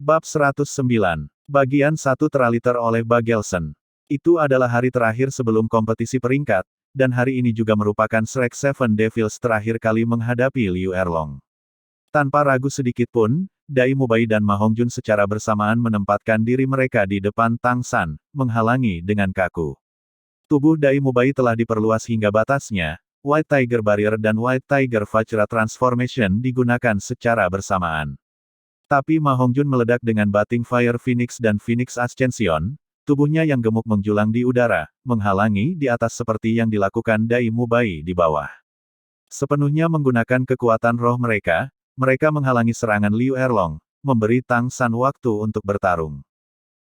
Bab 109. Bagian 1 teraliter oleh Bagelson. Itu adalah hari terakhir sebelum kompetisi peringkat, dan hari ini juga merupakan Shrek Seven Devils terakhir kali menghadapi Liu Erlong. Tanpa ragu sedikit pun, Dai Mubai dan Ma Hongjun secara bersamaan menempatkan diri mereka di depan Tang San, menghalangi dengan kaku. Tubuh Dai Mubai telah diperluas hingga batasnya, White Tiger Barrier dan White Tiger Vajra Transformation digunakan secara bersamaan. Tapi Ma Hongjun meledak dengan Bating Fire Phoenix dan Phoenix Ascension, tubuhnya yang gemuk menjulang di udara, menghalangi di atas seperti yang dilakukan Dai Mubai di bawah. Sepenuhnya menggunakan kekuatan roh mereka, mereka menghalangi serangan Liu Erlong, memberi Tang San waktu untuk bertarung.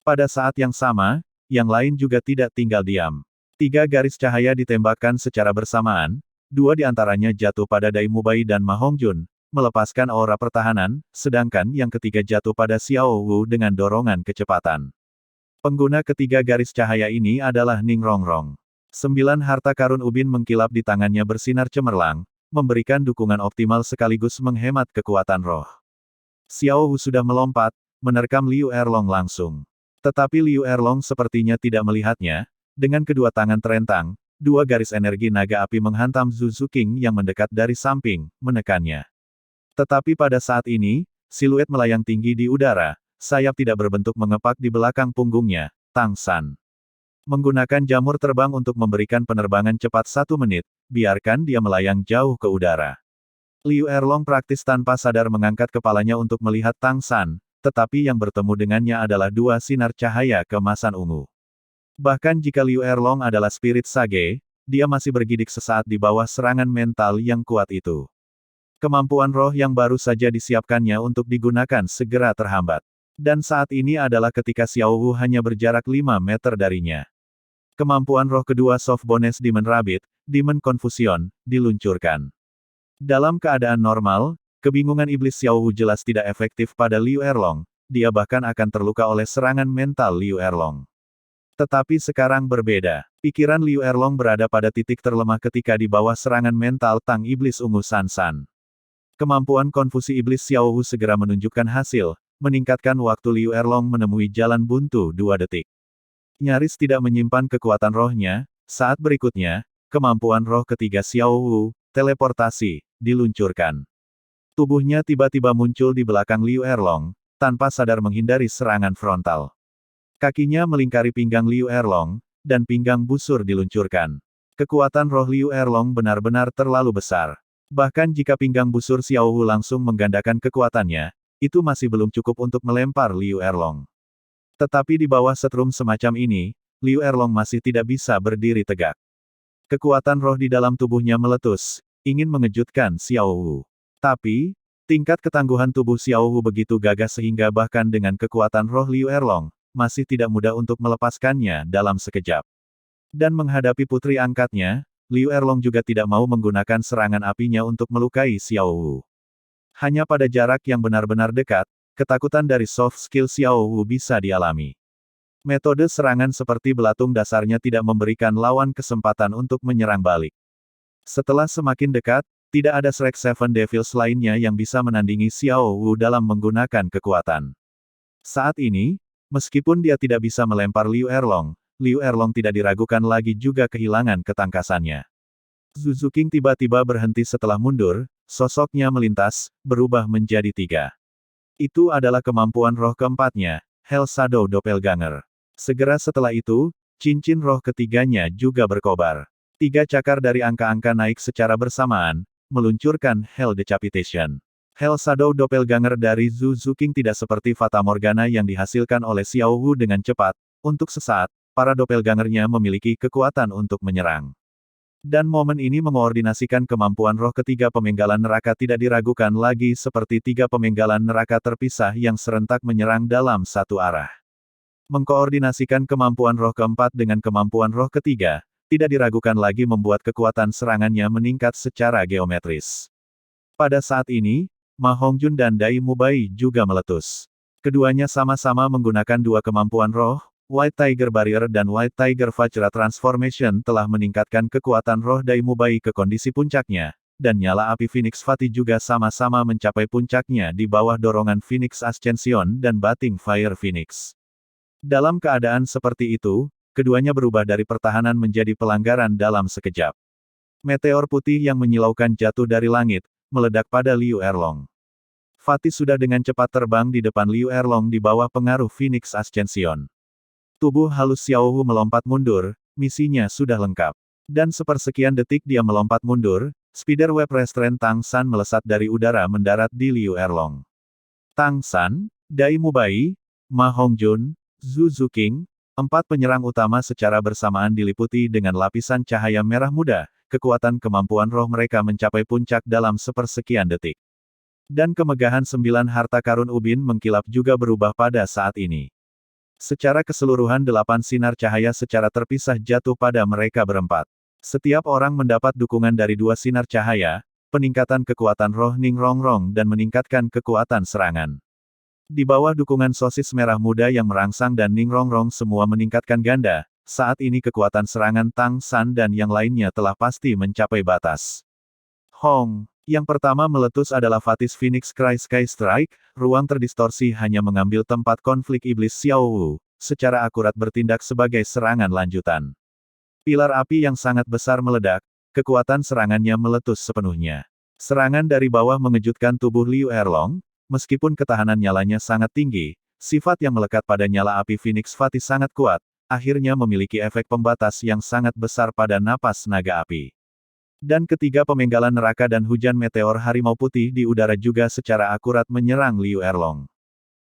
Pada saat yang sama, yang lain juga tidak tinggal diam. 3 garis cahaya ditembakkan secara bersamaan, 2 diantaranya jatuh pada Dai Mubai dan Ma Hongjun, melepaskan aura pertahanan, sedangkan yang ketiga jatuh pada Xiao Wu dengan dorongan kecepatan. Pengguna ketiga garis cahaya ini adalah Ning Rongrong. 9 harta karun ubin mengkilap di tangannya bersinar cemerlang, memberikan dukungan optimal sekaligus menghemat kekuatan roh. Xiao Wu sudah melompat, menerkam Liu Erlong langsung. Tetapi Liu Erlong sepertinya tidak melihatnya, dengan kedua tangan terentang, 2 garis energi naga api menghantam Zhu Zuqing yang mendekat dari samping, menekannya. Tetapi pada saat ini, siluet melayang tinggi di udara, sayap tidak berbentuk mengepak di belakang punggungnya, Tang San. Menggunakan jamur terbang untuk memberikan penerbangan cepat 1 menit, biarkan dia melayang jauh ke udara. Liu Erlong praktis tanpa sadar mengangkat kepalanya untuk melihat Tang San, tetapi yang bertemu dengannya adalah 2 sinar cahaya keemasan ungu. Bahkan jika Liu Erlong adalah spirit sage, dia masih bergidik sesaat di bawah serangan mental yang kuat itu. Kemampuan roh yang baru saja disiapkannya untuk digunakan segera terhambat. Dan saat ini adalah ketika Xiao Wu hanya berjarak 5 meter darinya. Kemampuan roh kedua Soft Bonus Demon Rabbit, Demon Confusion, diluncurkan. Dalam keadaan normal, kebingungan iblis Xiao Wu jelas tidak efektif pada Liu Erlong, dia bahkan akan terluka oleh serangan mental Liu Erlong. Tetapi sekarang berbeda. Pikiran Liu Erlong berada pada titik terlemah ketika di bawah serangan mental Tang Iblis Ungu San San. Kemampuan konfusi iblis Xiao Wu segera menunjukkan hasil, meningkatkan waktu Liu Erlong menemui jalan buntu 2 detik. Nyaris tidak menyimpan kekuatan rohnya, saat berikutnya, kemampuan roh ketiga Xiao Wu, teleportasi, diluncurkan. Tubuhnya tiba-tiba muncul di belakang Liu Erlong, tanpa sadar menghindari serangan frontal. Kakinya melingkari pinggang Liu Erlong, dan pinggang busur diluncurkan. Kekuatan roh Liu Erlong benar-benar terlalu besar. Bahkan jika pinggang busur Xiao Wu langsung menggandakan kekuatannya, itu masih belum cukup untuk melempar Liu Erlong. Tetapi di bawah setrum semacam ini, Liu Erlong masih tidak bisa berdiri tegak. Kekuatan roh di dalam tubuhnya meletus, ingin mengejutkan Xiao Wu. Tapi, tingkat ketangguhan tubuh Xiao Wu begitu gagah sehingga bahkan dengan kekuatan roh Liu Erlong, masih tidak mudah untuk melepaskannya dalam sekejap. Dan menghadapi putri angkatnya, Liu Erlong juga tidak mau menggunakan serangan apinya untuk melukai Xiao Wu. Hanya pada jarak yang benar-benar dekat, ketakutan dari soft skill Xiao Wu bisa dialami. Metode serangan seperti belatung dasarnya tidak memberikan lawan kesempatan untuk menyerang balik. Setelah semakin dekat, tidak ada Shrek Seven Devils lainnya yang bisa menandingi Xiao Wu dalam menggunakan kekuatan. Saat ini, meskipun dia tidak bisa melempar Liu Erlong tidak diragukan lagi juga kehilangan ketangkasannya. Zhu Zuqing tiba-tiba berhenti setelah mundur, sosoknya melintas, berubah menjadi 3. Itu adalah kemampuan roh keempatnya, Hell Shadow Doppelganger. Segera setelah itu, cincin roh ketiganya juga berkobar. 3 cakar dari angka-angka naik secara bersamaan, meluncurkan Hell Decapitation. Hell Shadow Doppelganger dari Zhu Zuqing tidak seperti Fata Morgana yang dihasilkan oleh Xiao Wu dengan cepat, untuk sesaat, para doppelgangernya memiliki kekuatan untuk menyerang. Dan momen ini mengoordinasikan kemampuan roh ketiga pemenggalan neraka tidak diragukan lagi seperti 3 pemenggalan neraka terpisah yang serentak menyerang dalam satu arah. Mengkoordinasikan kemampuan roh keempat dengan kemampuan roh ketiga, tidak diragukan lagi membuat kekuatan serangannya meningkat secara geometris. Pada saat ini, Ma Hongjun dan Dai Mubai juga meletus. Keduanya sama-sama menggunakan 2 kemampuan roh, White Tiger Barrier dan White Tiger Vajra Transformation telah meningkatkan kekuatan roh Dai Mubai ke kondisi puncaknya, dan nyala api Phoenix Fati juga sama-sama mencapai puncaknya di bawah dorongan Phoenix Ascension dan Bating Fire Phoenix. Dalam keadaan seperti itu, keduanya berubah dari pertahanan menjadi pelanggaran dalam sekejap. Meteor putih yang menyilaukan jatuh dari langit, meledak pada Liu Erlong. Fati sudah dengan cepat terbang di depan Liu Erlong di bawah pengaruh Phoenix Ascension. Tubuh halus Xiaohu melompat mundur, misinya sudah lengkap. Dan sepersekian detik dia melompat mundur, Spiderweb Restraint Tang San melesat dari udara mendarat di Liu Erlong. Tang San, Dai Mubai, Ma Hongjun, Zhu Zuqing, 4 penyerang utama secara bersamaan diliputi dengan lapisan cahaya merah muda, kekuatan kemampuan roh mereka mencapai puncak dalam sepersekian detik. Dan kemegahan 9 harta karun ubin mengkilap juga berubah pada saat ini. Secara keseluruhan 8 sinar cahaya secara terpisah jatuh pada mereka berempat. Setiap orang mendapat dukungan dari 2 sinar cahaya, peningkatan kekuatan roh Ning Rongrong dan meningkatkan kekuatan serangan. Di bawah dukungan sosis merah muda yang merangsang dan Ning Rongrong semua meningkatkan ganda, saat ini kekuatan serangan Tang San dan yang lainnya telah pasti mencapai batas. Hong. Yang pertama meletus adalah Fatis Phoenix Cry Sky Strike, ruang terdistorsi hanya mengambil tempat konflik iblis Xiaowu, secara akurat bertindak sebagai serangan lanjutan. Pilar api yang sangat besar meledak, kekuatan serangannya meletus sepenuhnya. Serangan dari bawah mengejutkan tubuh Liu Erlong, meskipun ketahanan nyalanya sangat tinggi, sifat yang melekat pada nyala api Phoenix Fati sangat kuat, akhirnya memiliki efek pembatas yang sangat besar pada napas naga api. Dan ketiga pemenggalan neraka dan hujan meteor harimau putih di udara juga secara akurat menyerang Liu Erlong.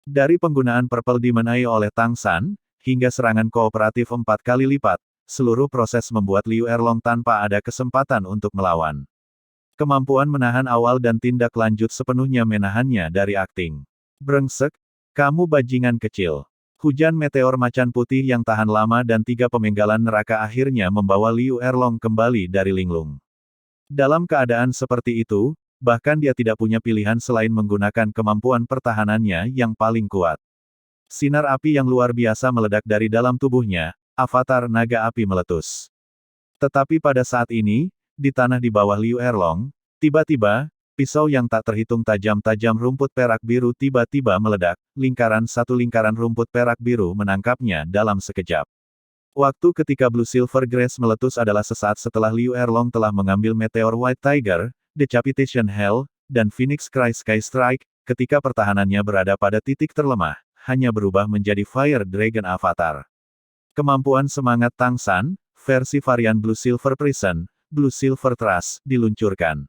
Dari penggunaan Purple Demon Eye oleh Tang San, hingga serangan kooperatif 4 kali lipat, seluruh proses membuat Liu Erlong tanpa ada kesempatan untuk melawan. Kemampuan menahan awal dan tindak lanjut sepenuhnya menahannya dari akting. Brengsek, kamu bajingan kecil. Hujan meteor macan putih yang tahan lama dan 3 pemenggalan neraka akhirnya membawa Liu Erlong kembali dari linglung. Dalam keadaan seperti itu, bahkan dia tidak punya pilihan selain menggunakan kemampuan pertahanannya yang paling kuat. Sinar api yang luar biasa meledak dari dalam tubuhnya, avatar naga api meletus. Tetapi pada saat ini, di tanah di bawah Liu Erlong, tiba-tiba, pisau yang tak terhitung tajam-tajam rumput perak biru tiba-tiba meledak, lingkaran rumput perak biru menangkapnya dalam sekejap. Waktu ketika Blue Silver Grace meletus adalah sesaat setelah Liu Erlong telah mengambil meteor White Tiger, Decapitation Hell, dan Phoenix Cry Sky Strike, ketika pertahanannya berada pada titik terlemah, hanya berubah menjadi Fire Dragon Avatar. Kemampuan semangat Tang San, versi varian Blue Silver Prison, Blue Silver Trust, diluncurkan.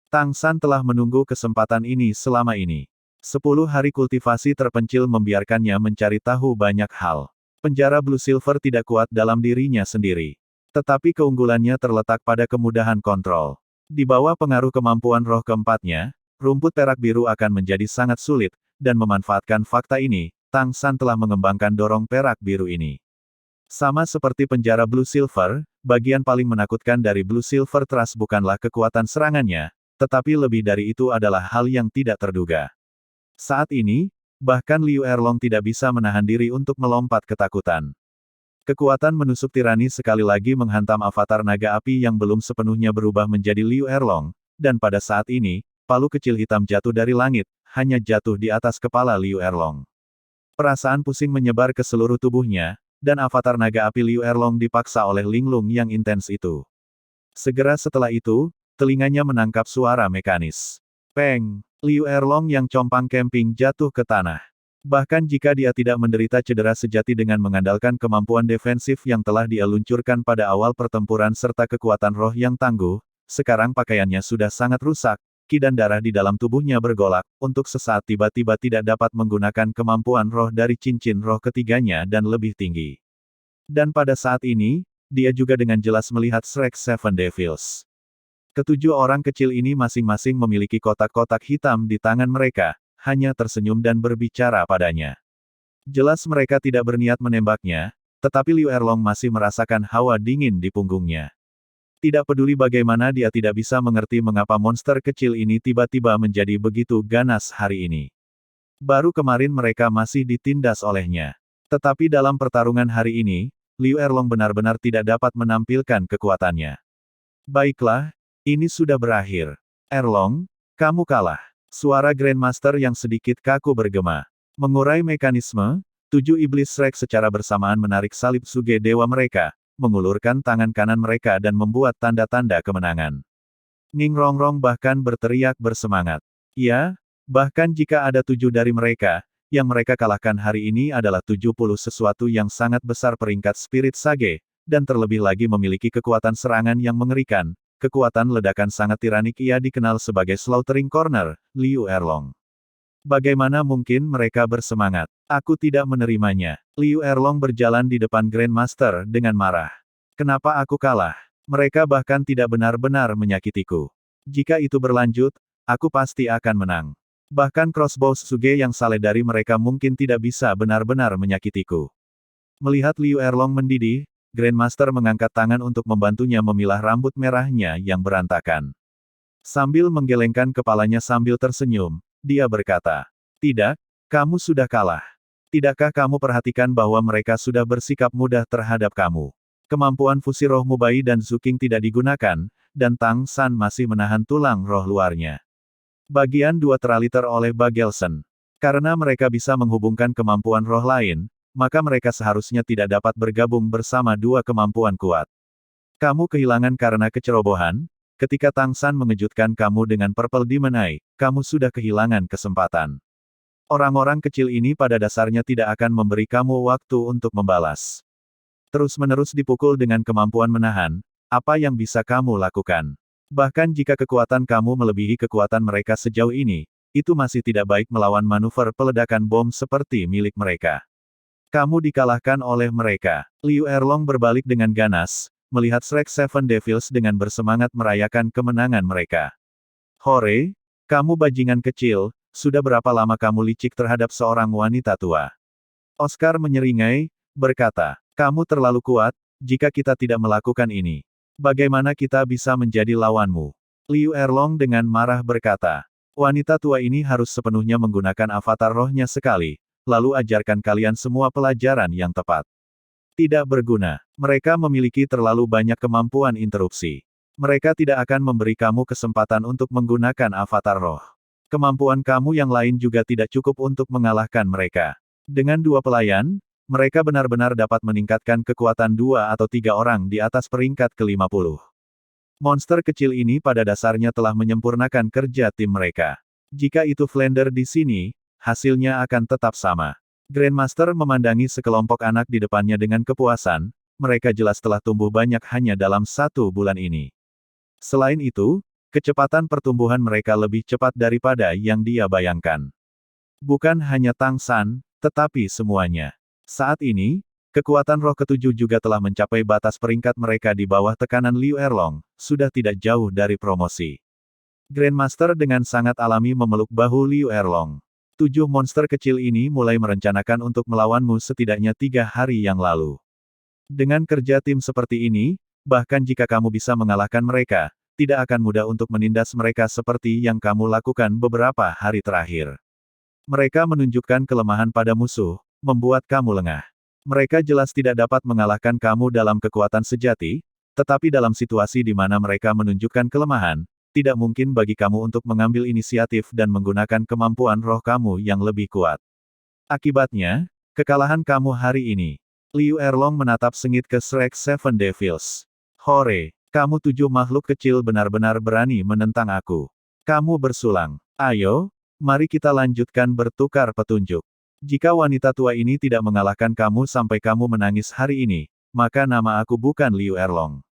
Tang San telah menunggu kesempatan ini selama ini. 10 hari kultivasi terpencil membiarkannya mencari tahu banyak hal. Penjara Blue Silver tidak kuat dalam dirinya sendiri. Tetapi keunggulannya terletak pada kemudahan kontrol. Di bawah pengaruh kemampuan roh keempatnya, rumput perak biru akan menjadi sangat sulit, dan memanfaatkan fakta ini, Tang San telah mengembangkan dorong perak biru ini. Sama seperti penjara Blue Silver, bagian paling menakutkan dari Blue Silver Trust bukanlah kekuatan serangannya, tetapi lebih dari itu adalah hal yang tidak terduga. Saat ini, bahkan Liu Erlong tidak bisa menahan diri untuk melompat ketakutan. Kekuatan menusuk tirani sekali lagi menghantam avatar naga api yang belum sepenuhnya berubah menjadi Liu Erlong, dan pada saat ini, palu kecil hitam jatuh dari langit, hanya jatuh di atas kepala Liu Erlong. Perasaan pusing menyebar ke seluruh tubuhnya, dan avatar naga api Liu Erlong dipaksa oleh linglung yang intens itu. Segera setelah itu, telinganya menangkap suara mekanis. Peng! Liu Erlong yang compang camping jatuh ke tanah. Bahkan jika dia tidak menderita cedera sejati dengan mengandalkan kemampuan defensif yang telah dia luncurkan pada awal pertempuran serta kekuatan roh yang tangguh, sekarang pakaiannya sudah sangat rusak, ki dan darah di dalam tubuhnya bergolak, untuk sesaat tiba-tiba tidak dapat menggunakan kemampuan roh dari cincin roh ketiganya dan lebih tinggi. Dan pada saat ini, dia juga dengan jelas melihat Shrek Seven Devils. Ketujuh orang kecil ini masing-masing memiliki kotak-kotak hitam di tangan mereka, hanya tersenyum dan berbicara padanya. Jelas mereka tidak berniat menembaknya, tetapi Liu Erlong masih merasakan hawa dingin di punggungnya. Tidak peduli bagaimana dia tidak bisa mengerti mengapa monster kecil ini tiba-tiba menjadi begitu ganas hari ini. Baru kemarin mereka masih ditindas olehnya. Tetapi dalam pertarungan hari ini, Liu Erlong benar-benar tidak dapat menampilkan kekuatannya. Baiklah, Ini sudah berakhir. Erlong, kamu kalah. Suara Grandmaster yang sedikit kaku bergema. Mengurai mekanisme, 7 iblis Shrek secara bersamaan menarik salib Suge Dewa mereka, mengulurkan tangan kanan mereka dan membuat tanda-tanda kemenangan. Ning Rongrong bahkan berteriak bersemangat. Ya, bahkan jika ada 7 dari mereka, yang mereka kalahkan hari ini adalah 70 sesuatu yang sangat besar peringkat Spirit Sage, dan terlebih lagi memiliki kekuatan serangan yang mengerikan. Kekuatan ledakan sangat tiranik ia dikenal sebagai Slaughtering Corner, Liu Erlong. Bagaimana mungkin mereka bersemangat? Aku tidak menerimanya. Liu Erlong berjalan di depan Grandmaster dengan marah. Kenapa aku kalah? Mereka bahkan tidak benar-benar menyakitiku. Jika itu berlanjut, aku pasti akan menang. Bahkan crossbow Suge yang saleh dari mereka mungkin tidak bisa benar-benar menyakitiku. Melihat Liu Erlong mendidih, Grandmaster mengangkat tangan untuk membantunya memilah rambut merahnya yang berantakan. Sambil menggelengkan kepalanya sambil tersenyum, dia berkata, "Tidak, kamu sudah kalah. Tidakkah kamu perhatikan bahwa mereka sudah bersikap mudah terhadap kamu? Kemampuan fusi roh Mubai dan Zuking tidak digunakan, dan Tang San masih menahan tulang roh luarnya." Bagian 2 teraliter oleh Bagelson. Karena mereka bisa menghubungkan kemampuan roh lain, maka mereka seharusnya tidak dapat bergabung bersama 2 kemampuan kuat. Kamu kehilangan karena kecerobohan, ketika Tang San mengejutkan kamu dengan Purple Demon Eye, kamu sudah kehilangan kesempatan. Orang-orang kecil ini pada dasarnya tidak akan memberi kamu waktu untuk membalas. Terus-menerus dipukul dengan kemampuan menahan, apa yang bisa kamu lakukan? Bahkan jika kekuatan kamu melebihi kekuatan mereka sejauh ini, itu masih tidak baik melawan manuver peledakan bom seperti milik mereka. Kamu dikalahkan oleh mereka. Liu Erlong berbalik dengan ganas, melihat Shrek Seven Devils dengan bersemangat merayakan kemenangan mereka. Hore, kamu bajingan kecil, sudah berapa lama kamu licik terhadap seorang wanita tua? Oscar menyeringai, berkata, kamu terlalu kuat, jika kita tidak melakukan ini. Bagaimana kita bisa menjadi lawanmu? Liu Erlong dengan marah berkata, wanita tua ini harus sepenuhnya menggunakan avatar rohnya sekali. Lalu ajarkan kalian semua pelajaran yang tepat. Tidak berguna. Mereka memiliki terlalu banyak kemampuan interupsi. Mereka tidak akan memberi kamu kesempatan untuk menggunakan avatar roh. Kemampuan kamu yang lain juga tidak cukup untuk mengalahkan mereka. Dengan 2 pelayan, mereka benar-benar dapat meningkatkan kekuatan 2 atau 3 orang di atas peringkat ke-50. Monster kecil ini pada dasarnya telah menyempurnakan kerja tim mereka. Jika itu Flander di sini, hasilnya akan tetap sama. Grandmaster memandangi sekelompok anak di depannya dengan kepuasan, mereka jelas telah tumbuh banyak hanya dalam 1 bulan ini. Selain itu, kecepatan pertumbuhan mereka lebih cepat daripada yang dia bayangkan. Bukan hanya Tang San, tetapi semuanya. Saat ini, kekuatan roh ke-7 juga telah mencapai batas peringkat mereka di bawah tekanan Liu Erlong, sudah tidak jauh dari promosi. Grandmaster dengan sangat alami memeluk bahu Liu Erlong. 7 monster kecil ini mulai merencanakan untuk melawanmu setidaknya 3 hari yang lalu. Dengan kerja tim seperti ini, bahkan jika kamu bisa mengalahkan mereka, tidak akan mudah untuk menindas mereka seperti yang kamu lakukan beberapa hari terakhir. Mereka menunjukkan kelemahan pada musuh, membuat kamu lengah. Mereka jelas tidak dapat mengalahkan kamu dalam kekuatan sejati, tetapi dalam situasi di mana mereka menunjukkan kelemahan, tidak mungkin bagi kamu untuk mengambil inisiatif dan menggunakan kemampuan roh kamu yang lebih kuat. Akibatnya, kekalahan kamu hari ini. Liu Erlong menatap sengit ke Shrek Seven Devils. Hore, kamu 7 makhluk kecil benar-benar berani menentang aku. Kamu bersulang. Ayo, mari kita lanjutkan bertukar petunjuk. Jika wanita tua ini tidak mengalahkan kamu sampai kamu menangis hari ini, maka nama aku bukan Liu Erlong.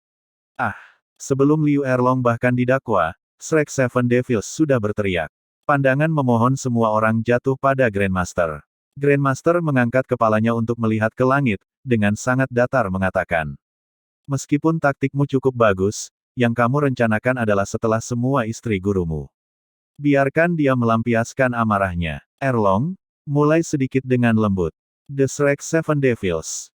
Ah! Sebelum Liu Erlong bahkan didakwa, Shrek Seven Devils sudah berteriak. Pandangan memohon semua orang jatuh pada Grandmaster. Grandmaster mengangkat kepalanya untuk melihat ke langit, dengan sangat datar mengatakan. Meskipun taktikmu cukup bagus, yang kamu rencanakan adalah setelah semua istri gurumu. Biarkan dia melampiaskan amarahnya. Erlong, mulai sedikit dengan lembut. The Shrek Seven Devils.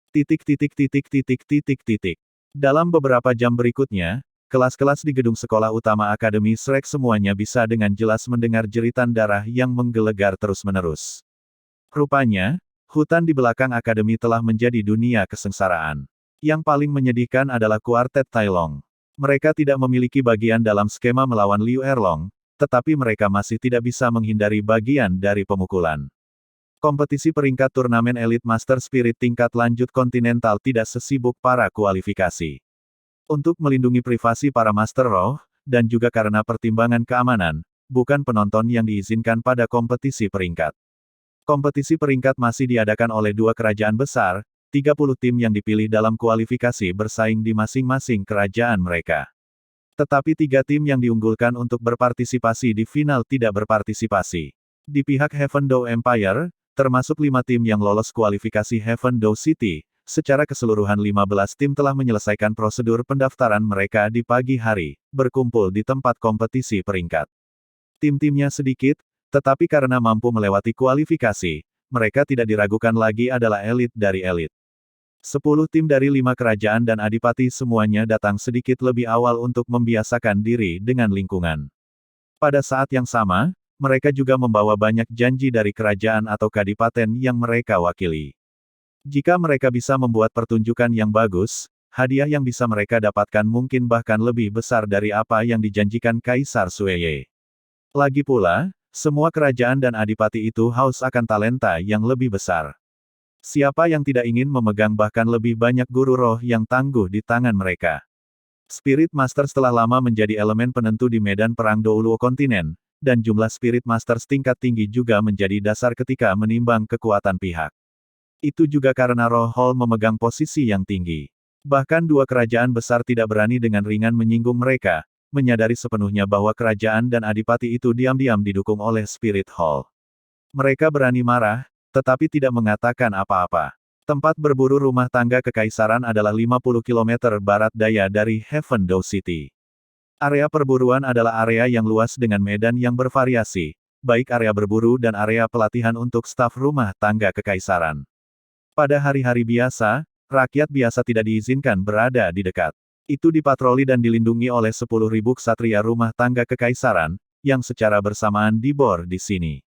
Dalam beberapa jam berikutnya, kelas-kelas di gedung sekolah utama Akademi Shrek semuanya bisa dengan jelas mendengar jeritan darah yang menggelegar terus-menerus. Rupanya, hutan di belakang Akademi telah menjadi dunia kesengsaraan. Yang paling menyedihkan adalah kuartet Tai Long. Mereka tidak memiliki bagian dalam skema melawan Liu Erlong, tetapi mereka masih tidak bisa menghindari bagian dari pemukulan. Kompetisi peringkat turnamen Elite Master Spirit tingkat lanjut kontinental tidak sesibuk para kualifikasi. Untuk melindungi privasi para Master Roh, dan juga karena pertimbangan keamanan, bukan penonton yang diizinkan pada kompetisi peringkat. Kompetisi peringkat masih diadakan oleh dua kerajaan besar, 30 tim yang dipilih dalam kualifikasi bersaing di masing-masing kerajaan mereka. Tetapi 3 tim yang diunggulkan untuk berpartisipasi di final tidak berpartisipasi. Di pihak Heaven Dou Empire, termasuk 5 tim yang lolos kualifikasi Heaven Dou City, secara keseluruhan 15 tim telah menyelesaikan prosedur pendaftaran mereka di pagi hari, berkumpul di tempat kompetisi peringkat. Tim-timnya sedikit, tetapi karena mampu melewati kualifikasi, mereka tidak diragukan lagi adalah elit dari elit. 10 tim dari 5 kerajaan dan adipati semuanya datang sedikit lebih awal untuk membiasakan diri dengan lingkungan. Pada saat yang sama, mereka juga membawa banyak janji dari kerajaan atau kadipaten yang mereka wakili. Jika mereka bisa membuat pertunjukan yang bagus, hadiah yang bisa mereka dapatkan mungkin bahkan lebih besar dari apa yang dijanjikan Kaisar Sueye. Lagi pula, semua kerajaan dan adipati itu haus akan talenta yang lebih besar. Siapa yang tidak ingin memegang bahkan lebih banyak guru roh yang tangguh di tangan mereka? Spirit Masters telah lama menjadi elemen penentu di medan perang Douluo kontinen, dan jumlah Spirit Masters tingkat tinggi juga menjadi dasar ketika menimbang kekuatan pihak. Itu juga karena Roh Hall memegang posisi yang tinggi. Bahkan dua kerajaan besar tidak berani dengan ringan menyinggung mereka, menyadari sepenuhnya bahwa kerajaan dan adipati itu diam-diam didukung oleh Spirit Hall. Mereka berani marah, tetapi tidak mengatakan apa-apa. Tempat berburu rumah tangga kekaisaran adalah 50 km barat daya dari Heaven Dou City. Area perburuan adalah area yang luas dengan medan yang bervariasi, baik area berburu dan area pelatihan untuk staf rumah tangga kekaisaran. Pada hari-hari biasa, rakyat biasa tidak diizinkan berada di dekat. Itu dipatroli dan dilindungi oleh 10.000 ksatria rumah tangga kekaisaran, yang secara bersamaan dibor di sini.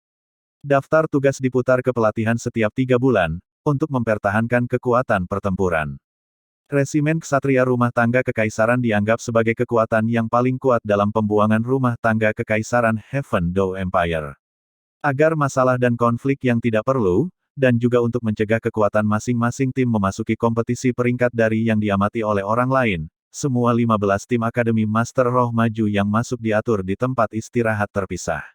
Daftar tugas diputar ke pelatihan setiap 3 bulan, untuk mempertahankan kekuatan pertempuran. Resimen ksatria rumah tangga kekaisaran dianggap sebagai kekuatan yang paling kuat dalam pembuangan rumah tangga kekaisaran Heaven Dou Empire. Agar masalah dan konflik yang tidak perlu, dan juga untuk mencegah kekuatan masing-masing tim memasuki kompetisi peringkat dari yang diamati oleh orang lain, semua 15 tim Akademi Master Roh Maju yang masuk diatur di tempat istirahat terpisah.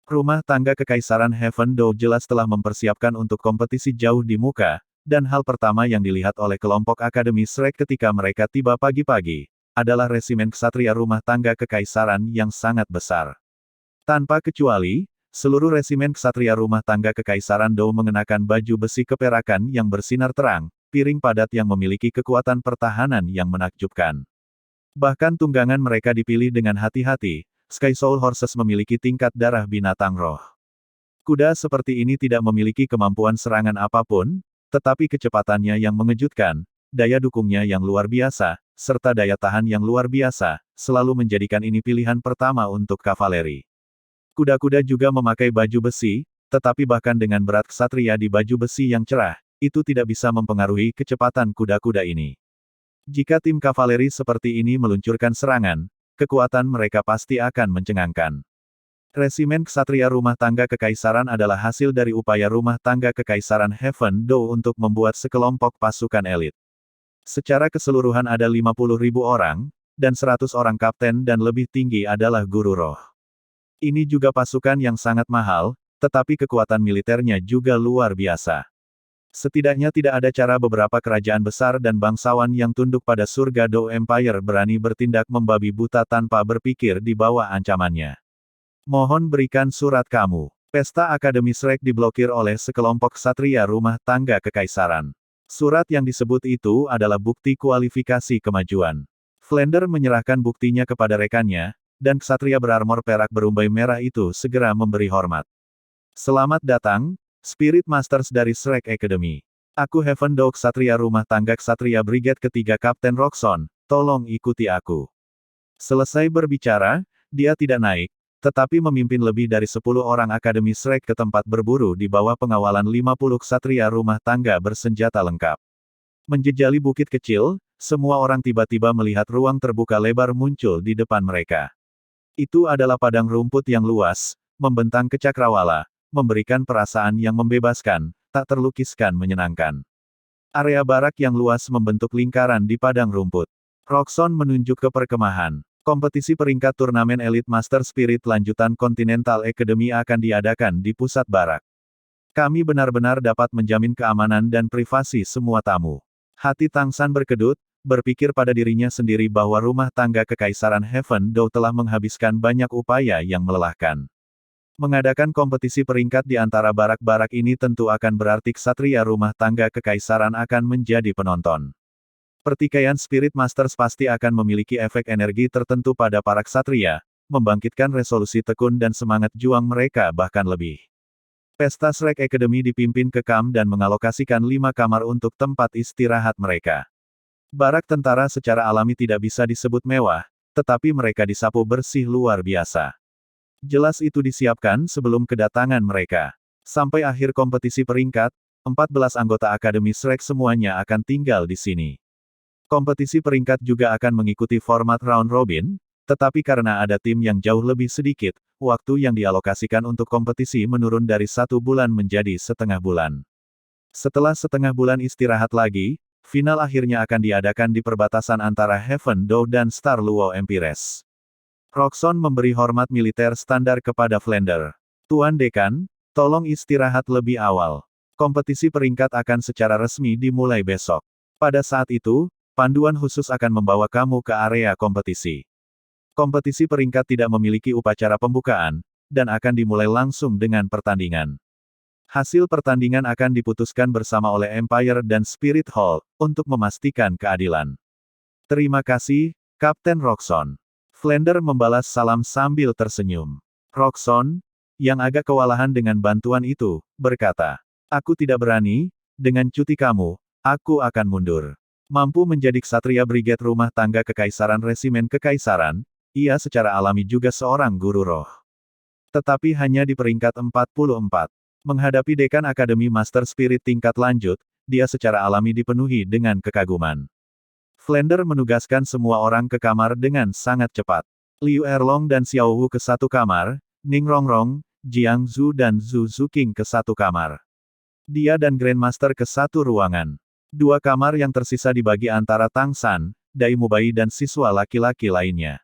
Rumah tangga kekaisaran Heaven Dou jelas telah mempersiapkan untuk kompetisi jauh di muka, dan hal pertama yang dilihat oleh kelompok Akademi Shrek ketika mereka tiba pagi-pagi, adalah resimen ksatria rumah tangga kekaisaran yang sangat besar. Tanpa kecuali, seluruh resimen ksatria rumah tangga kekaisaran Dou mengenakan baju besi keperakan yang bersinar terang, piring padat yang memiliki kekuatan pertahanan yang menakjubkan. Bahkan tunggangan mereka dipilih dengan hati-hati. Sky Soul Horses memiliki tingkat darah binatang roh. Kuda seperti ini tidak memiliki kemampuan serangan apapun, tetapi kecepatannya yang mengejutkan, daya dukungnya yang luar biasa, serta daya tahan yang luar biasa, selalu menjadikan ini pilihan pertama untuk kavaleri. Kuda-kuda juga memakai baju besi, tetapi bahkan dengan berat ksatria di baju besi yang cerah, itu tidak bisa mempengaruhi kecepatan kuda-kuda ini. Jika tim kavaleri seperti ini meluncurkan serangan, kekuatan mereka pasti akan mencengangkan. Resimen ksatria rumah tangga kekaisaran adalah hasil dari upaya rumah tangga kekaisaran Heaven Dou untuk membuat sekelompok pasukan elit. Secara keseluruhan ada 50.000 orang, dan 100 orang kapten dan lebih tinggi adalah guru roh. Ini juga pasukan yang sangat mahal, tetapi kekuatan militernya juga luar biasa. Setidaknya tidak ada cara beberapa kerajaan besar dan bangsawan yang tunduk pada surga Dou Empire berani bertindak membabi buta tanpa berpikir di bawah ancamannya. Mohon berikan surat kamu. Pesta Akademi Shrek diblokir oleh sekelompok ksatria rumah tangga kekaisaran. Surat yang disebut itu adalah bukti kualifikasi kemajuan. Flander menyerahkan buktinya kepada rekannya, dan ksatria berarmor perak berumbai merah itu segera memberi hormat. Selamat datang, Spirit Masters dari Shrek Academy. Aku Heaven Dou ksatria rumah tangga ksatria Brigade ketiga Kapten Roxon, tolong ikuti aku. Selesai berbicara, dia tidak naik, tetapi memimpin lebih dari 10 orang Akademi Shrek ke tempat berburu di bawah pengawalan 50 ksatria rumah tangga bersenjata lengkap. Menjejali bukit kecil, semua orang tiba-tiba melihat ruang terbuka lebar muncul di depan mereka. Itu adalah padang rumput yang luas, membentang ke cakrawala, memberikan perasaan yang membebaskan, tak terlukiskan menyenangkan. Area barak yang luas membentuk lingkaran di padang rumput. Roxxon menunjuk ke perkemahan. Kompetisi peringkat turnamen Elite Master Spirit lanjutan Continental Academy akan diadakan di pusat barak. Kami benar-benar dapat menjamin keamanan dan privasi semua tamu. Hati Tang San berkedut, berpikir pada dirinya sendiri bahwa rumah tangga Kekaisaran Heaven Dou telah menghabiskan banyak upaya yang melelahkan. Mengadakan kompetisi peringkat di antara barak-barak ini tentu akan berarti ksatria rumah tangga Kekaisaran akan menjadi penonton. Pertikaian Spirit Masters pasti akan memiliki efek energi tertentu pada para ksatria, membangkitkan resolusi tekun dan semangat juang mereka bahkan lebih. Pesta Shrek Academy dipimpin ke Kam dan mengalokasikan 5 kamar untuk tempat istirahat mereka. Barak tentara secara alami tidak bisa disebut mewah, tetapi mereka disapu bersih luar biasa. Jelas itu disiapkan sebelum kedatangan mereka. Sampai akhir kompetisi peringkat, 14 anggota Akademi Shrek semuanya akan tinggal di sini. Kompetisi peringkat juga akan mengikuti format round robin, tetapi karena ada tim yang jauh lebih sedikit, waktu yang dialokasikan untuk kompetisi menurun dari 1 bulan menjadi setengah bulan. Setelah setengah bulan istirahat lagi, final akhirnya akan diadakan di perbatasan antara Heaven Dou dan Star Luo Empires. Roxxon memberi hormat militer standar kepada Flander. Tuan Dekan, tolong istirahat lebih awal. Kompetisi peringkat akan secara resmi dimulai besok. Pada saat itu, panduan khusus akan membawa kamu ke area kompetisi. Kompetisi peringkat tidak memiliki upacara pembukaan, dan akan dimulai langsung dengan pertandingan. Hasil pertandingan akan diputuskan bersama oleh Empire dan Spirit Hall, untuk memastikan keadilan. Terima kasih, Kapten Roxxon. Flander membalas salam sambil tersenyum. Roxxon, yang agak kewalahan dengan bantuan itu, berkata, "Aku tidak berani, dengan cuti kamu, aku akan mundur." Mampu menjadi ksatria brigade rumah tangga Kekaisaran Resimen Kekaisaran, ia secara alami juga seorang guru roh. Tetapi hanya di peringkat 44. Menghadapi dekan Akademi Master Spirit tingkat lanjut, dia secara alami dipenuhi dengan kekaguman. Flander menugaskan semua orang ke kamar dengan sangat cepat. Liu Erlong dan Xiao Wu ke satu kamar, Ning Rongrong, Jiang Zhu dan Zhu Zuqing ke satu kamar. Dia dan Grandmaster ke satu ruangan. 2 kamar yang tersisa dibagi antara Tang San, Dai Mubai dan siswa laki-laki lainnya.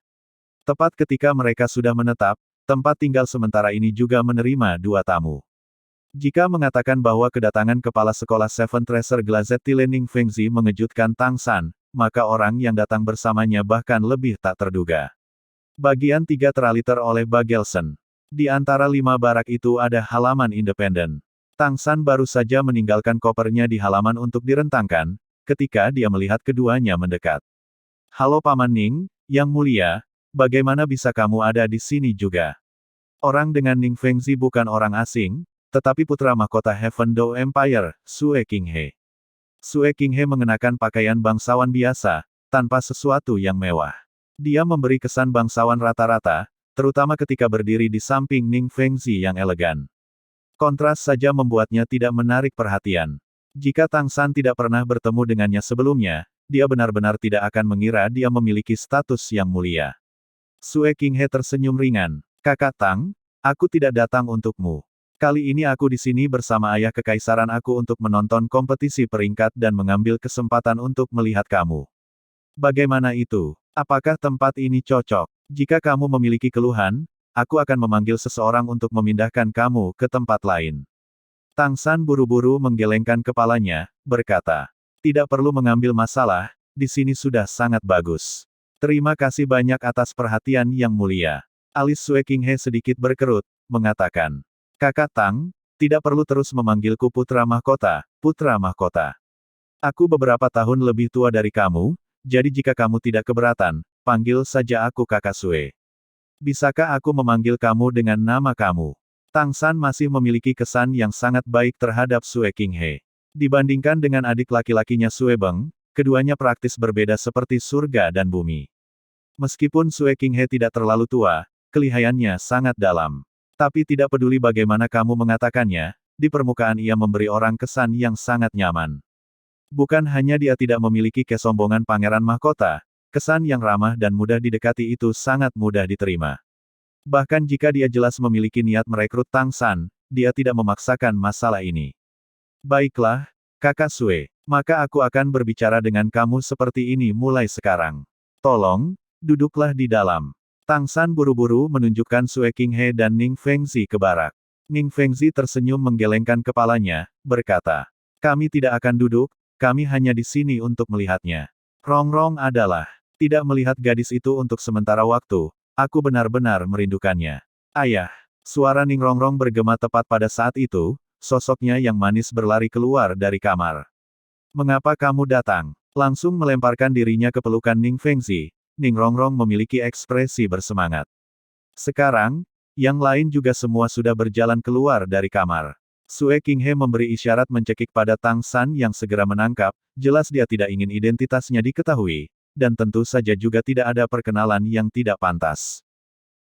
Tepat ketika mereka sudah menetap, tempat tinggal sementara ini juga menerima 2 tamu. Jika mengatakan bahwa kedatangan kepala sekolah Seven Treasure Glazed Ning Fengzi mengejutkan Tang San, maka orang yang datang bersamanya bahkan lebih tak terduga. Bagian 3 teraliter oleh Bagelson. Di antara 5 barak itu ada halaman independen. Tang San baru saja meninggalkan kopernya di halaman untuk direntangkan, ketika dia melihat keduanya mendekat. "Halo Paman Ning, Yang Mulia, bagaimana bisa kamu ada di sini juga?" Orang dengan Ning Fengzi bukan orang asing, tetapi putra mahkota Heaven Dou Empire, Sue Qinghe. Sue Qinghe mengenakan pakaian bangsawan biasa, tanpa sesuatu yang mewah. Dia memberi kesan bangsawan rata-rata, terutama ketika berdiri di samping Ning Fengzi yang elegan. Kontras saja membuatnya tidak menarik perhatian. Jika Tang San tidak pernah bertemu dengannya sebelumnya, dia benar-benar tidak akan mengira dia memiliki status yang mulia. Sue Qinghe tersenyum ringan. "Kakak Tang, aku tidak datang untukmu. Kali ini aku di sini bersama ayah kekaisaran aku untuk menonton kompetisi peringkat dan mengambil kesempatan untuk melihat kamu. Bagaimana itu? Apakah tempat ini cocok? Jika kamu memiliki keluhan, aku akan memanggil seseorang untuk memindahkan kamu ke tempat lain." Tang San buru-buru menggelengkan kepalanya, berkata, "Tidak perlu mengambil masalah, di sini sudah sangat bagus. Terima kasih banyak atas perhatian yang mulia." Alis Sue Qinghe sedikit berkerut, mengatakan, "Kakak Tang, tidak perlu terus memanggilku putra mahkota, putra mahkota. Aku beberapa tahun lebih tua dari kamu, jadi jika kamu tidak keberatan, panggil saja aku Kakak Sue. Bisakah aku memanggil kamu dengan nama kamu?" Tang San masih memiliki kesan yang sangat baik terhadap Sue Qinghe. Dibandingkan dengan adik laki-lakinya Sue Beng, keduanya praktis berbeda seperti surga dan bumi. Meskipun Sue Qinghe tidak terlalu tua, kelihayannya sangat dalam. Tapi tidak peduli bagaimana kamu mengatakannya, di permukaan ia memberi orang kesan yang sangat nyaman. Bukan hanya dia tidak memiliki kesombongan pangeran mahkota, kesan yang ramah dan mudah didekati itu sangat mudah diterima. Bahkan jika dia jelas memiliki niat merekrut Tang San, dia tidak memaksakan masalah ini. Baiklah, Kakak Sue, maka aku akan berbicara dengan kamu seperti ini mulai sekarang. Tolong, duduklah di dalam. Tang San buru-buru menunjukkan Sue Qinghe dan Ning Fengzi ke barak. Ning Fengzi tersenyum menggelengkan kepalanya, berkata, kami tidak akan duduk, kami hanya di sini untuk melihatnya. Rongrong adalah, tidak melihat gadis itu untuk sementara waktu, aku benar-benar merindukannya. Ayah, suara Ning Rongrong bergema tepat pada saat itu, sosoknya yang manis berlari keluar dari kamar. Mengapa kamu datang? Langsung melemparkan dirinya ke pelukan Ning Fengzi, Ning Rongrong memiliki ekspresi bersemangat. Sekarang, yang lain juga semua sudah berjalan keluar dari kamar. Sue Qinghe memberi isyarat mencekik pada Tang San yang segera menangkap, jelas dia tidak ingin identitasnya diketahui, dan tentu saja juga tidak ada perkenalan yang tidak pantas.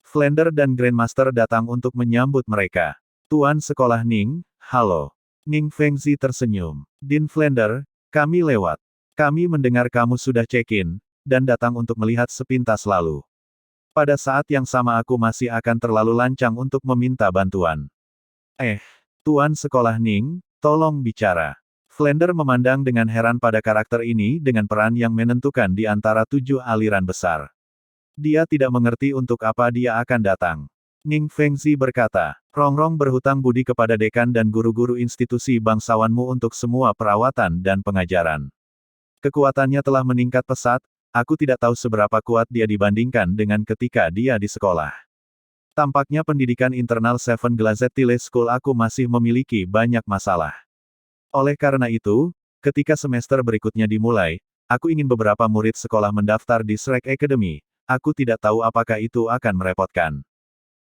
Flender dan Grandmaster datang untuk menyambut mereka. Tuan Sekolah Ning, halo. Ning Fengzi tersenyum. Din Flender, kami lewat. Kami mendengar kamu sudah check-in, dan datang untuk melihat sepintas lalu. Pada saat yang sama aku masih akan terlalu lancang untuk meminta bantuan. Tuan Sekolah Ning, tolong bicara. Flender memandang dengan heran pada karakter ini dengan peran yang menentukan di antara 7 aliran besar. Dia tidak mengerti untuk apa dia akan datang. Ning Fengzi berkata, Rongrong berhutang budi kepada dekan dan guru-guru institusi bangsawanmu untuk semua perawatan dan pengajaran. Kekuatannya telah meningkat pesat, aku tidak tahu seberapa kuat dia dibandingkan dengan ketika dia di sekolah. Tampaknya pendidikan internal Seven Glazed Tile School aku masih memiliki banyak masalah. Oleh karena itu, ketika semester berikutnya dimulai, aku ingin beberapa murid sekolah mendaftar di Shrek Academy, aku tidak tahu apakah itu akan merepotkan.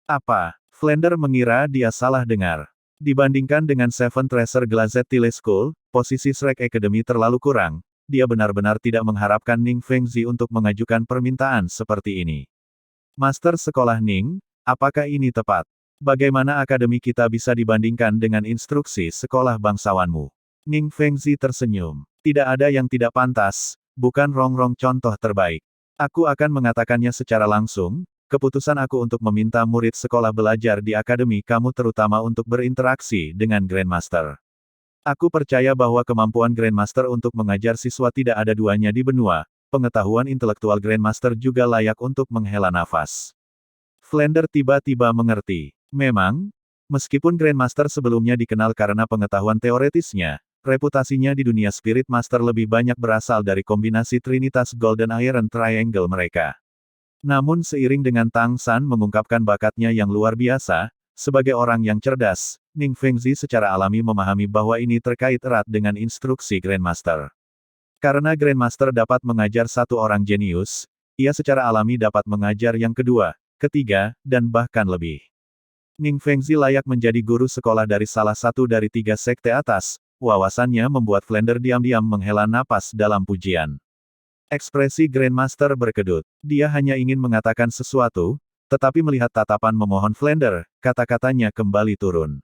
Apa? Flender mengira dia salah dengar. Dibandingkan dengan Seven Treasure Glazed Tile School, posisi Shrek Academy terlalu kurang, dia benar-benar tidak mengharapkan Ning Fengzi untuk mengajukan permintaan seperti ini. Master Sekolah Ning, apakah ini tepat? Bagaimana akademi kita bisa dibandingkan dengan instruksi sekolah bangsawanmu? Ning Fengzi tersenyum. Tidak ada yang tidak pantas, bukan Rongrong contoh terbaik. Aku akan mengatakannya secara langsung, keputusan aku untuk meminta murid sekolah belajar di akademi kamu terutama untuk berinteraksi dengan Grandmaster. Aku percaya bahwa kemampuan Grandmaster untuk mengajar siswa tidak ada duanya di benua, pengetahuan intelektual Grandmaster juga layak untuk menghela nafas. Flender tiba-tiba mengerti. Memang, meskipun Grandmaster sebelumnya dikenal karena pengetahuan teoretisnya, reputasinya di dunia Spirit Master lebih banyak berasal dari kombinasi Trinitas Golden Iron Triangle mereka. Namun seiring dengan Tang San mengungkapkan bakatnya yang luar biasa, sebagai orang yang cerdas, Ning Fengzi secara alami memahami bahwa ini terkait erat dengan instruksi Grandmaster. Karena Grandmaster dapat mengajar satu orang jenius, ia secara alami dapat mengajar yang kedua, ketiga, dan bahkan lebih. Ning Fengzi layak menjadi guru sekolah dari salah satu dari 3 sekte atas, wawasannya membuat Flender diam-diam menghela napas dalam pujian. Ekspresi Grandmaster berkedut. Dia hanya ingin mengatakan sesuatu, tetapi melihat tatapan memohon Flender, kata-katanya kembali turun.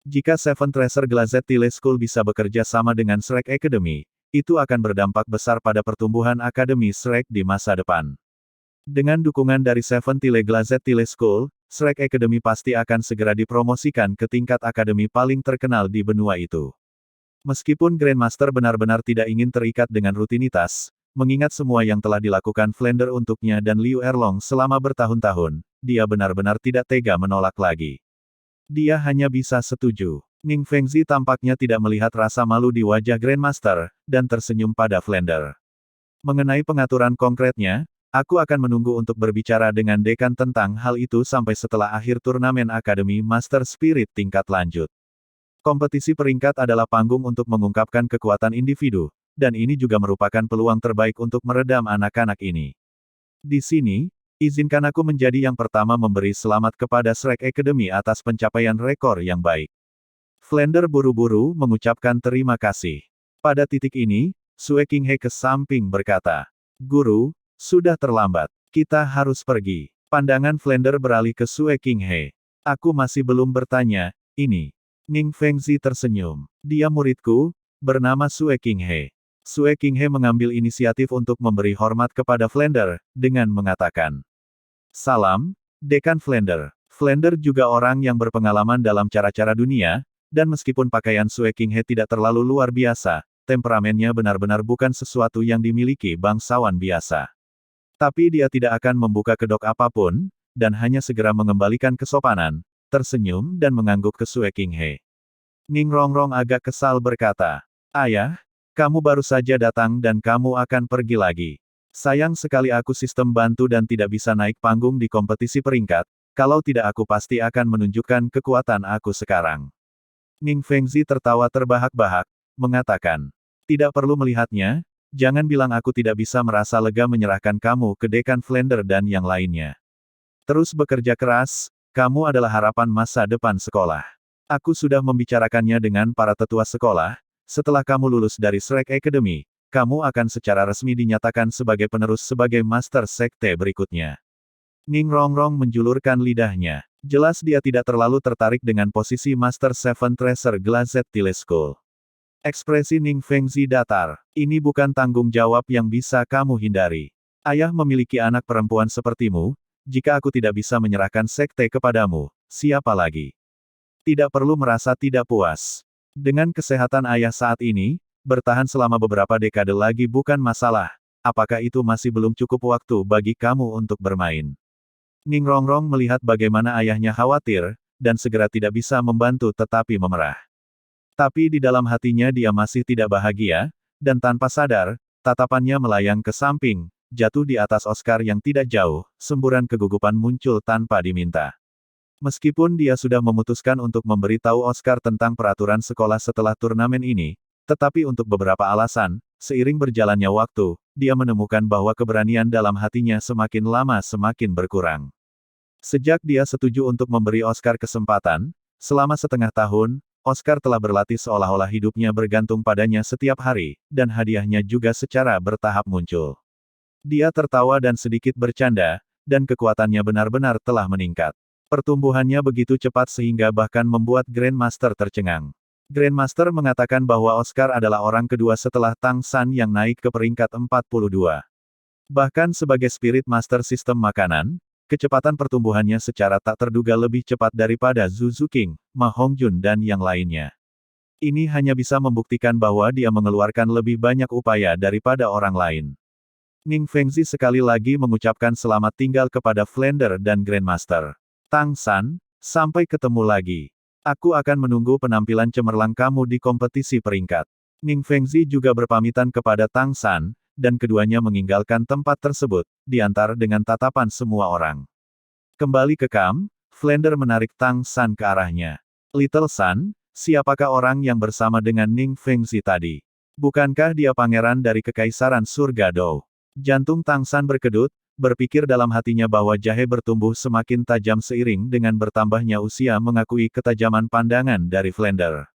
Jika Seven Treasure Glazed Tile School bisa bekerja sama dengan Shrek Academy, itu akan berdampak besar pada pertumbuhan Akademi Shrek di masa depan. Dengan dukungan dari Seven Tile Glazed Tile School, Shrek Academy pasti akan segera dipromosikan ke tingkat akademi paling terkenal di benua itu. Meskipun Grandmaster benar-benar tidak ingin terikat dengan rutinitas, mengingat semua yang telah dilakukan Flender untuknya dan Liu Erlong selama bertahun-tahun, dia benar-benar tidak tega menolak lagi. Dia hanya bisa setuju. Ning Fengzi tampaknya tidak melihat rasa malu di wajah Grandmaster, dan tersenyum pada Flender. Mengenai pengaturan konkretnya, aku akan menunggu untuk berbicara dengan dekan tentang hal itu sampai setelah akhir turnamen Akademi Master Spirit tingkat lanjut. Kompetisi peringkat adalah panggung untuk mengungkapkan kekuatan individu, dan ini juga merupakan peluang terbaik untuk meredam anak-anak ini. Di sini, izinkan aku menjadi yang pertama memberi selamat kepada Shrek Academy atas pencapaian rekor yang baik. Flender buru-buru mengucapkan terima kasih. Pada titik ini, Sue Qinghe ke samping berkata, Guru, sudah terlambat. Kita harus pergi. Pandangan Flender beralih ke Sue Qinghe. Aku masih belum bertanya, ini. Ning Fengzi tersenyum. Dia muridku, bernama Sue Qinghe. Sue Qinghe mengambil inisiatif untuk memberi hormat kepada Flander, dengan mengatakan, "Salam, Dekan Flander." Flander juga orang yang berpengalaman dalam cara-cara dunia, dan meskipun pakaian Sue Qinghe tidak terlalu luar biasa, temperamennya benar-benar bukan sesuatu yang dimiliki bangsawan biasa. Tapi dia tidak akan membuka kedok apapun, dan hanya segera mengembalikan kesopanan, tersenyum dan mengangguk ke Sue Qinghe. Ning Rongrong agak kesal berkata, "Ayah, kamu baru saja datang dan kamu akan pergi lagi. Sayang sekali aku sistem bantu dan tidak bisa naik panggung di kompetisi peringkat, kalau tidak aku pasti akan menunjukkan kekuatan aku sekarang." Ning Fengzi tertawa terbahak-bahak, mengatakan, "Tidak perlu melihatnya, jangan bilang aku tidak bisa merasa lega menyerahkan kamu ke Dekan Flander dan yang lainnya. Terus bekerja keras, kamu adalah harapan masa depan sekolah. Aku sudah membicarakannya dengan para tetua sekolah. Setelah kamu lulus dari Shrek Academy, kamu akan secara resmi dinyatakan sebagai penerus sebagai Master Sekte berikutnya." Ning Rongrong menjulurkan lidahnya. Jelas dia tidak terlalu tertarik dengan posisi Master Seven Treasure Glazed Teleschool. Ekspresi Ning Fengzi datar. "Ini bukan tanggung jawab yang bisa kamu hindari. Ayah memiliki anak perempuan sepertimu, jika aku tidak bisa menyerahkan sekte kepadamu, siapa lagi? Tidak perlu merasa tidak puas. Dengan kesehatan ayah saat ini, bertahan selama beberapa dekade lagi bukan masalah. Apakah itu masih belum cukup waktu bagi kamu untuk bermain?" Ning Rongrong melihat bagaimana ayahnya khawatir, dan segera tidak bisa membantu tetapi memerah. Tapi di dalam hatinya dia masih tidak bahagia, dan tanpa sadar, tatapannya melayang ke samping, jatuh di atas Oscar yang tidak jauh, semburan kegugupan muncul tanpa diminta. Meskipun dia sudah memutuskan untuk memberitahu Oscar tentang peraturan sekolah setelah turnamen ini, tetapi untuk beberapa alasan, seiring berjalannya waktu, dia menemukan bahwa keberanian dalam hatinya semakin lama semakin berkurang. Sejak dia setuju untuk memberi Oscar kesempatan, selama setengah tahun, Oscar telah berlatih seolah-olah hidupnya bergantung padanya setiap hari, dan hadiahnya juga secara bertahap muncul. Dia tertawa dan sedikit bercanda, dan kekuatannya benar-benar telah meningkat. Pertumbuhannya begitu cepat sehingga bahkan membuat Grandmaster tercengang. Grandmaster mengatakan bahwa Oscar adalah orang kedua setelah Tang San yang naik ke peringkat 42. Bahkan sebagai Spirit Master Sistem Makanan, kecepatan pertumbuhannya secara tak terduga lebih cepat daripada Zhu Zuqing, Ma Hongjun dan yang lainnya. Ini hanya bisa membuktikan bahwa dia mengeluarkan lebih banyak upaya daripada orang lain. Ning Fengzi sekali lagi mengucapkan selamat tinggal kepada Flander dan Grandmaster. "Tang San, sampai ketemu lagi. Aku akan menunggu penampilan cemerlang kamu di kompetisi peringkat." Ning Fengzi juga berpamitan kepada Tang San, dan keduanya meninggalkan tempat tersebut, diantar dengan tatapan semua orang. Kembali ke kamp, Flander menarik Tang San ke arahnya. "Little San, siapakah orang yang bersama dengan Ning Fengzi tadi? Bukankah dia pangeran dari Kekaisaran Surga Dou?" Jantung Tang San berkedut, berpikir dalam hatinya bahwa jahe bertumbuh semakin tajam seiring dengan bertambahnya usia mengakui ketajaman pandangan dari Flander.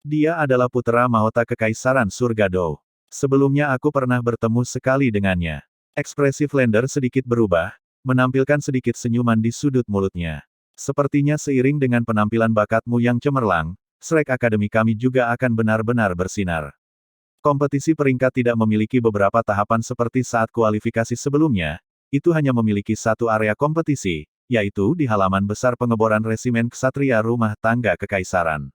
"Dia adalah putra mahkota Kekaisaran Surga Dou. Sebelumnya aku pernah bertemu sekali dengannya." Ekspresi Flander sedikit berubah, menampilkan sedikit senyuman di sudut mulutnya. "Sepertinya seiring dengan penampilan bakatmu yang cemerlang, Shrek Academy kami juga akan benar-benar bersinar." Kompetisi peringkat tidak memiliki beberapa tahapan seperti saat kualifikasi sebelumnya, itu hanya memiliki satu area kompetisi, yaitu di halaman besar pengeboran resimen ksatria rumah tangga kekaisaran.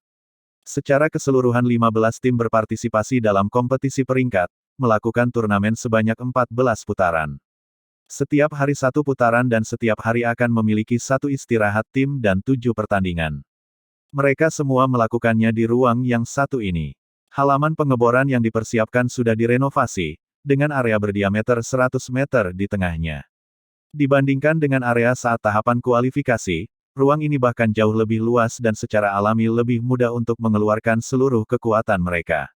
Secara keseluruhan 15 tim berpartisipasi dalam kompetisi peringkat, melakukan turnamen sebanyak 14 putaran. Setiap hari satu putaran dan setiap hari akan memiliki satu istirahat tim dan 7 pertandingan. Mereka semua melakukannya di ruang yang satu ini. Halaman pengeboran yang dipersiapkan sudah direnovasi, dengan area berdiameter 100 meter di tengahnya. Dibandingkan dengan area saat tahapan kualifikasi, ruang ini bahkan jauh lebih luas dan secara alami lebih mudah untuk mengeluarkan seluruh kekuatan mereka.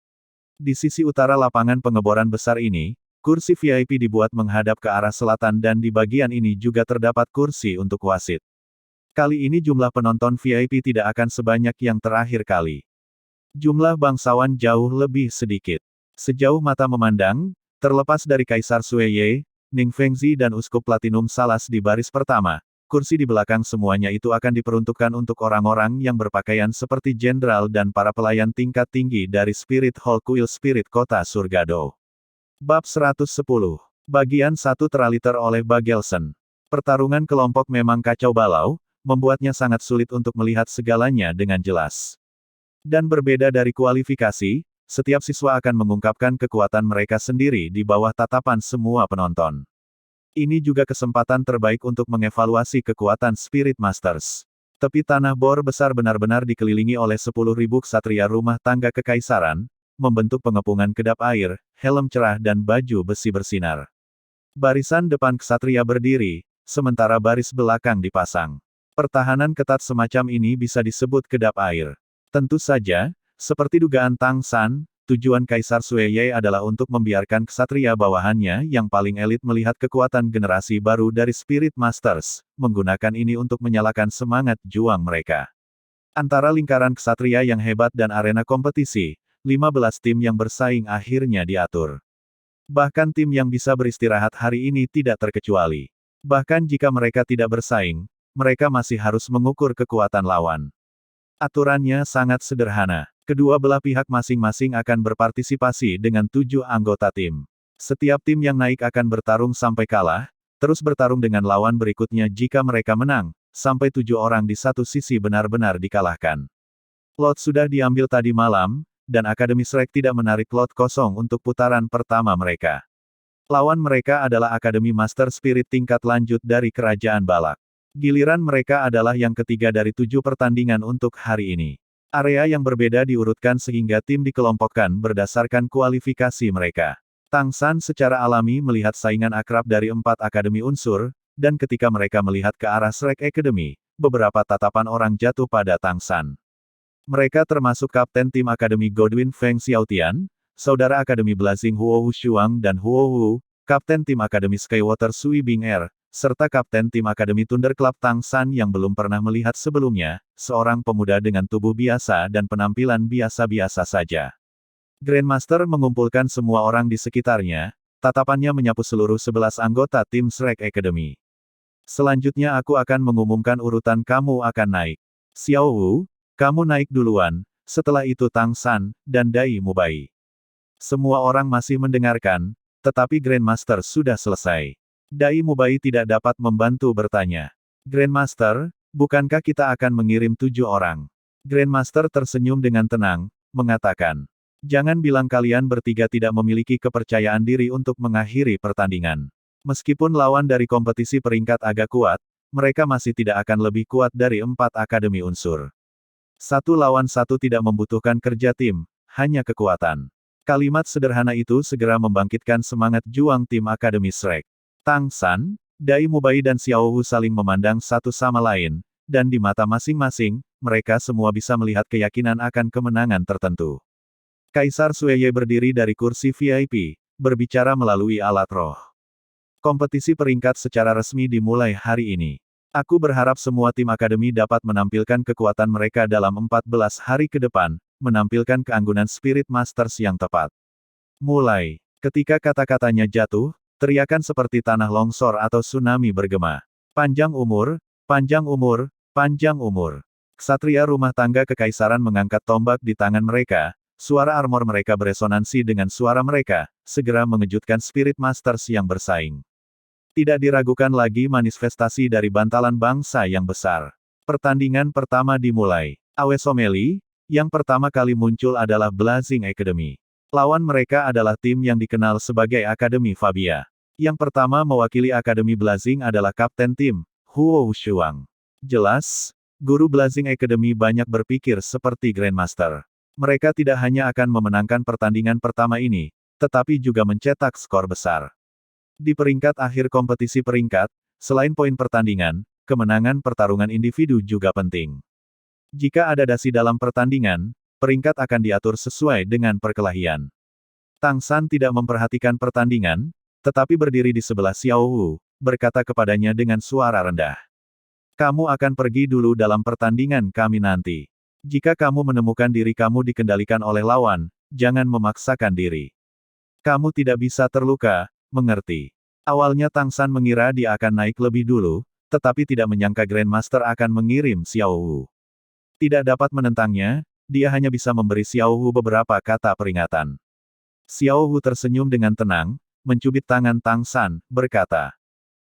Di sisi utara lapangan pengeboran besar ini, kursi VIP dibuat menghadap ke arah selatan dan di bagian ini juga terdapat kursi untuk wasit. Kali ini jumlah penonton VIP tidak akan sebanyak yang terakhir kali. Jumlah bangsawan jauh lebih sedikit. Sejauh mata memandang, terlepas dari Kaisar Sueye, Ning Fengzi dan Uskup Platinum Salas di baris pertama, kursi di belakang semuanya itu akan diperuntukkan untuk orang-orang yang berpakaian seperti jenderal dan para pelayan tingkat tinggi dari Spirit Hall Kuil Spirit Kota Surga Dou. Bab 110. Bagian 1 teraliter oleh Bagelson. Pertarungan kelompok memang kacau balau, membuatnya sangat sulit untuk melihat segalanya dengan jelas. Dan berbeda dari kualifikasi, setiap siswa akan mengungkapkan kekuatan mereka sendiri di bawah tatapan semua penonton. Ini juga kesempatan terbaik untuk mengevaluasi kekuatan Spirit Masters. Tepi tanah bor besar benar-benar dikelilingi oleh 10.000 ksatria rumah tangga kekaisaran, membentuk pengepungan kedap air, helm cerah dan baju besi bersinar. Barisan depan ksatria berdiri, sementara baris belakang dipasang. Pertahanan ketat semacam ini bisa disebut kedap air. Tentu saja, seperti dugaan Tang San, tujuan Kaisar Sueye adalah untuk membiarkan ksatria bawahannya yang paling elit melihat kekuatan generasi baru dari Spirit Masters, menggunakan ini untuk menyalakan semangat juang mereka. Antara lingkaran ksatria yang hebat dan arena kompetisi, 15 tim yang bersaing akhirnya diatur. Bahkan tim yang bisa beristirahat hari ini tidak terkecuali. Bahkan jika mereka tidak bersaing, mereka masih harus mengukur kekuatan lawan. Aturannya sangat sederhana. Kedua belah pihak masing-masing akan berpartisipasi dengan 7 anggota tim. Setiap tim yang naik akan bertarung sampai kalah, terus bertarung dengan lawan berikutnya jika mereka menang, sampai 7 orang di satu sisi benar-benar dikalahkan. Lot sudah diambil tadi malam, dan Akademi Shrek tidak menarik lot kosong untuk putaran pertama mereka. Lawan mereka adalah Akademi Master Spirit tingkat lanjut dari Kerajaan Balak. Giliran mereka adalah yang ketiga dari 7 pertandingan untuk hari ini. Area yang berbeda diurutkan sehingga tim dikelompokkan berdasarkan kualifikasi mereka. Tang San secara alami melihat saingan akrab dari 4 Akademi Unsur, dan ketika mereka melihat ke arah Shrek Academy, beberapa tatapan orang jatuh pada Tang San. Mereka termasuk Kapten Tim Akademi Godwin Feng Xiaotian, Saudara Akademi Blazing Huo Shuang dan Huo Wu, Kapten Tim Akademi Skywater Sui Bing Er, serta Kapten Tim Akademi Thunderclap Tang San yang belum pernah melihat sebelumnya, seorang pemuda dengan tubuh biasa dan penampilan biasa-biasa saja. Grandmaster mengumpulkan semua orang di sekitarnya, tatapannya menyapu seluruh 11 anggota tim Shrek Academy. Selanjutnya aku akan mengumumkan urutan kamu akan naik. Xiao Wu, kamu naik duluan, setelah itu Tang San, dan Dai Mubai. Semua orang masih mendengarkan, tetapi Grandmaster sudah selesai. Dai Mubai tidak dapat membantu bertanya. Grandmaster, bukankah kita akan mengirim 7 orang? Grandmaster tersenyum dengan tenang, mengatakan. Jangan bilang kalian bertiga tidak memiliki kepercayaan diri untuk mengakhiri pertandingan. Meskipun lawan dari kompetisi peringkat agak kuat, mereka masih tidak akan lebih kuat dari 4 Akademi Unsur. 1 lawan 1 tidak membutuhkan kerja tim, hanya kekuatan. Kalimat sederhana itu segera membangkitkan semangat juang tim Akademi Shrek. Tang San, Dai Mubai dan Xiao Wu saling memandang satu sama lain, dan di mata masing-masing, mereka semua bisa melihat keyakinan akan kemenangan tertentu. Kaisar Sueye berdiri dari kursi VIP, berbicara melalui alat roh. Kompetisi peringkat secara resmi dimulai hari ini. Aku berharap semua tim Akademi dapat menampilkan kekuatan mereka dalam 14 hari ke depan, menampilkan keanggunan Spirit Masters yang tepat. Mulai. Ketika kata-katanya jatuh, teriakan seperti tanah longsor atau tsunami bergema. Panjang umur, panjang umur, panjang umur. Ksatria rumah tangga kekaisaran mengangkat tombak di tangan mereka, suara armor mereka beresonansi dengan suara mereka, segera mengejutkan Spirit Masters yang bersaing. Tidak diragukan lagi manifestasi dari bantalan bangsa yang besar. Pertandingan pertama dimulai. Awesomeli, yang pertama kali muncul adalah Blazing Academy. Lawan mereka adalah tim yang dikenal sebagai Akademi Fabia. Yang pertama mewakili Akademi Blazing adalah Kapten Tim, Huo Shuang. Jelas, guru Blazing Academy banyak berpikir seperti Grandmaster. Mereka tidak hanya akan memenangkan pertandingan pertama ini, tetapi juga mencetak skor besar. Di peringkat akhir kompetisi peringkat, selain poin pertandingan, kemenangan pertarungan individu juga penting. Jika ada dasi dalam pertandingan, peringkat akan diatur sesuai dengan perkelahian. Tang San tidak memperhatikan pertandingan, tetapi berdiri di sebelah Xiao Wu, berkata kepadanya dengan suara rendah. Kamu akan pergi dulu dalam pertandingan kami nanti. Jika kamu menemukan diri kamu dikendalikan oleh lawan, jangan memaksakan diri. Kamu tidak bisa terluka, mengerti? Awalnya Tang San mengira dia akan naik lebih dulu, tetapi tidak menyangka Grandmaster akan mengirim Xiao Wu. Tidak dapat menentangnya, dia hanya bisa memberi Xiao Wu beberapa kata peringatan. Xiao Wu tersenyum dengan tenang, mencubit tangan Tang San, berkata,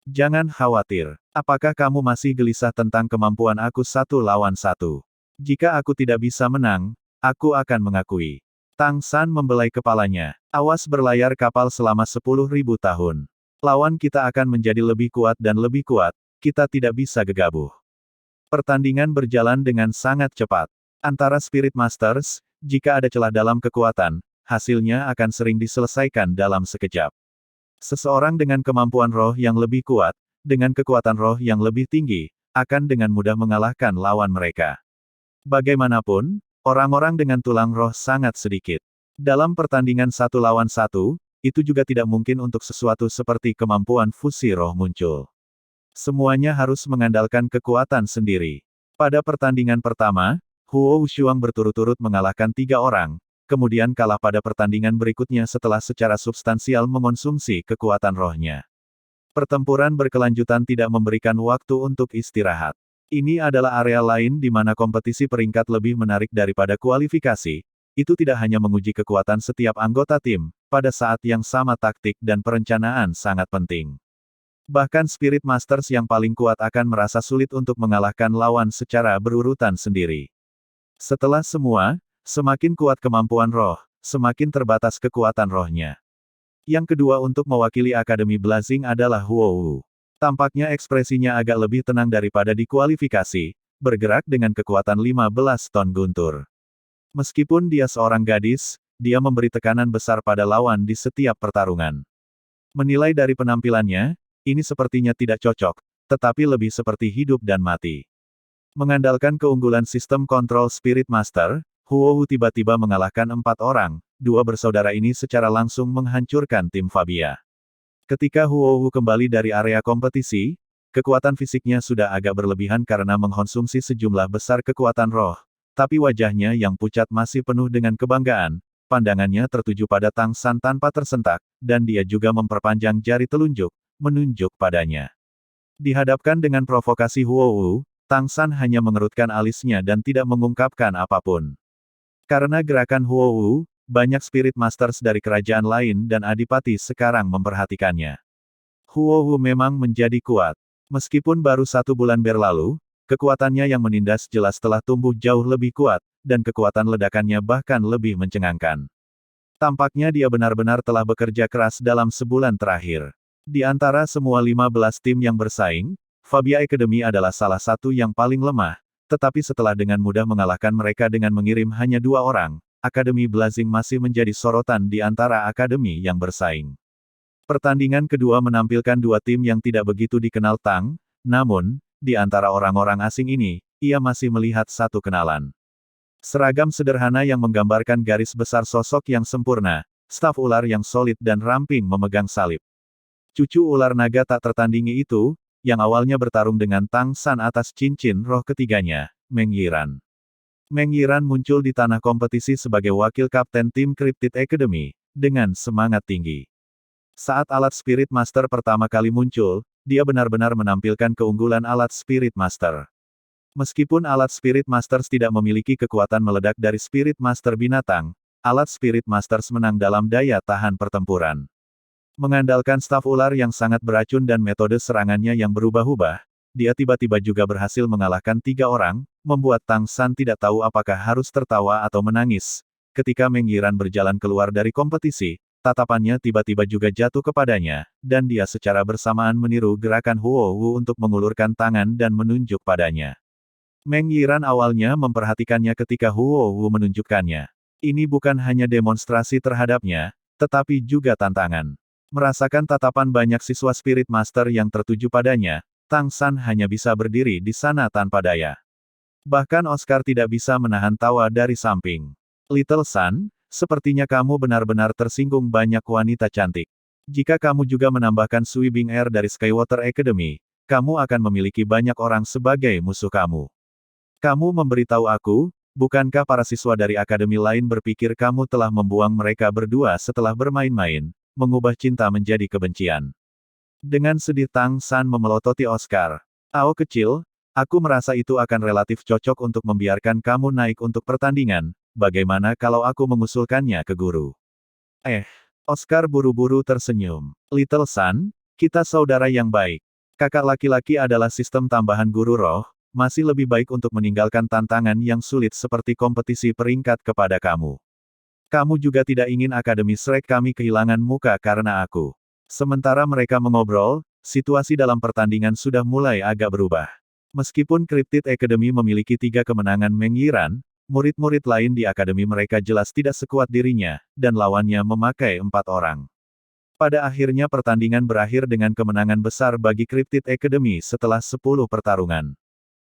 "Jangan khawatir. Apakah kamu masih gelisah tentang kemampuan aku satu lawan satu? Jika aku tidak bisa menang, aku akan mengakui." Tang San membelai kepalanya. "Awas berlayar kapal selama 10.000 tahun. Lawan kita akan menjadi lebih kuat dan lebih kuat, kita tidak bisa gegabah." Pertandingan berjalan dengan sangat cepat. Antara Spirit Masters, jika ada celah dalam kekuatan, hasilnya akan sering diselesaikan dalam sekejap. Seseorang dengan kemampuan roh yang lebih kuat, dengan kekuatan roh yang lebih tinggi, akan dengan mudah mengalahkan lawan mereka. Bagaimanapun, orang-orang dengan tulang roh sangat sedikit. Dalam pertandingan satu lawan satu, itu juga tidak mungkin untuk sesuatu seperti kemampuan fusi roh muncul. Semuanya harus mengandalkan kekuatan sendiri. Pada pertandingan pertama, Huo Wushuang berturut-turut mengalahkan 3 orang, kemudian kalah pada pertandingan berikutnya setelah secara substansial mengonsumsi kekuatan rohnya. Pertempuran berkelanjutan tidak memberikan waktu untuk istirahat. Ini adalah area lain di mana kompetisi peringkat lebih menarik daripada kualifikasi. Itu tidak hanya menguji kekuatan setiap anggota tim, pada saat yang sama taktik dan perencanaan sangat penting. Bahkan Spirit Masters yang paling kuat akan merasa sulit untuk mengalahkan lawan secara berurutan sendiri. Setelah semua, semakin kuat kemampuan roh, semakin terbatas kekuatan rohnya. Yang kedua untuk mewakili Akademi Blazing adalah Huo Wu. Tampaknya ekspresinya agak lebih tenang daripada di kualifikasi, bergerak dengan kekuatan 15 ton guntur. Meskipun dia seorang gadis, dia memberi tekanan besar pada lawan di setiap pertarungan. Menilai dari penampilannya, ini sepertinya tidak cocok, tetapi lebih seperti hidup dan mati. Mengandalkan keunggulan sistem kontrol Spirit Master, Huo Wu tiba-tiba mengalahkan 4 orang, 2 bersaudara ini secara langsung menghancurkan tim Fabia. Ketika Huo Wu kembali dari area kompetisi, kekuatan fisiknya sudah agak berlebihan karena mengkonsumsi sejumlah besar kekuatan roh, tapi wajahnya yang pucat masih penuh dengan kebanggaan, pandangannya tertuju pada Tang San tanpa tersentak, dan dia juga memperpanjang jari telunjuk, menunjuk padanya. Dihadapkan dengan provokasi Huo Wu, Tang San hanya mengerutkan alisnya dan tidak mengungkapkan apapun. Karena gerakan Huo Wu, banyak Spirit Masters dari kerajaan lain dan adipati sekarang memperhatikannya. Huo Wu memang menjadi kuat. Meskipun baru 1 bulan berlalu, kekuatannya yang menindas jelas telah tumbuh jauh lebih kuat, dan kekuatan ledakannya bahkan lebih mencengangkan. Tampaknya dia benar-benar telah bekerja keras dalam sebulan terakhir. Di antara semua 15 tim yang bersaing, Fabia Academy adalah salah satu yang paling lemah, tetapi setelah dengan mudah mengalahkan mereka dengan mengirim hanya 2 orang, Akademi Blazing masih menjadi sorotan di antara akademi yang bersaing. Pertandingan kedua menampilkan 2 tim yang tidak begitu dikenal Tang, namun, di antara orang-orang asing ini, ia masih melihat satu kenalan. Seragam sederhana yang menggambarkan garis besar sosok yang sempurna, staf ular yang solid dan ramping memegang salib. Cucu ular naga tak tertandingi itu, yang awalnya bertarung dengan Tang San atas cincin roh ketiganya, Meng Yiran. Meng Yiran muncul di tanah kompetisi sebagai wakil kapten tim Cryptid Academy, dengan semangat tinggi. Saat alat Spirit Master pertama kali muncul, dia benar-benar menampilkan keunggulan alat Spirit Master. Meskipun alat Spirit Masters tidak memiliki kekuatan meledak dari Spirit Master binatang, alat Spirit Masters menang dalam daya tahan pertempuran. Mengandalkan staf ular yang sangat beracun dan metode serangannya yang berubah-ubah, dia tiba-tiba juga berhasil mengalahkan 3 orang, membuat Tang San tidak tahu apakah harus tertawa atau menangis. Ketika Meng Yiran berjalan keluar dari kompetisi, tatapannya tiba-tiba juga jatuh kepadanya, dan dia secara bersamaan meniru gerakan Huo Wu untuk mengulurkan tangan dan menunjuk padanya. Meng Yiran awalnya memperhatikannya ketika Huo Wu menunjukkannya. Ini bukan hanya demonstrasi terhadapnya, tetapi juga tantangan. Merasakan tatapan banyak siswa Spirit Master yang tertuju padanya, Tang San hanya bisa berdiri di sana tanpa daya. Bahkan Oscar tidak bisa menahan tawa dari samping. "Little Sun, sepertinya kamu benar-benar tersinggung banyak wanita cantik. Jika kamu juga menambahkan Sweeping Air dari Skywater Academy, kamu akan memiliki banyak orang sebagai musuh kamu. Kamu memberitahu aku, bukankah para siswa dari akademi lain berpikir kamu telah membuang mereka berdua setelah bermain-main, mengubah cinta menjadi kebencian?" Dengan sedih Tang San memelototi Oscar. "Ao kecil, aku merasa itu akan relatif cocok untuk membiarkan kamu naik untuk pertandingan, bagaimana kalau aku mengusulkannya ke guru?" Oscar buru-buru tersenyum. Little Sun, kita saudara yang baik. Kakak laki-laki adalah sistem tambahan guru roh, masih lebih baik untuk meninggalkan tantangan yang sulit seperti kompetisi peringkat kepada kamu. Kamu juga tidak ingin Akademi Shrek kami kehilangan muka karena aku. Sementara mereka mengobrol, situasi dalam pertandingan sudah mulai agak berubah. Meskipun Cryptid Academy memiliki 3 kemenangan menggiran, murid-murid lain di akademi mereka jelas tidak sekuat dirinya, dan lawannya memakai 4 orang. Pada akhirnya pertandingan berakhir dengan kemenangan besar bagi Cryptid Academy setelah 10 pertarungan.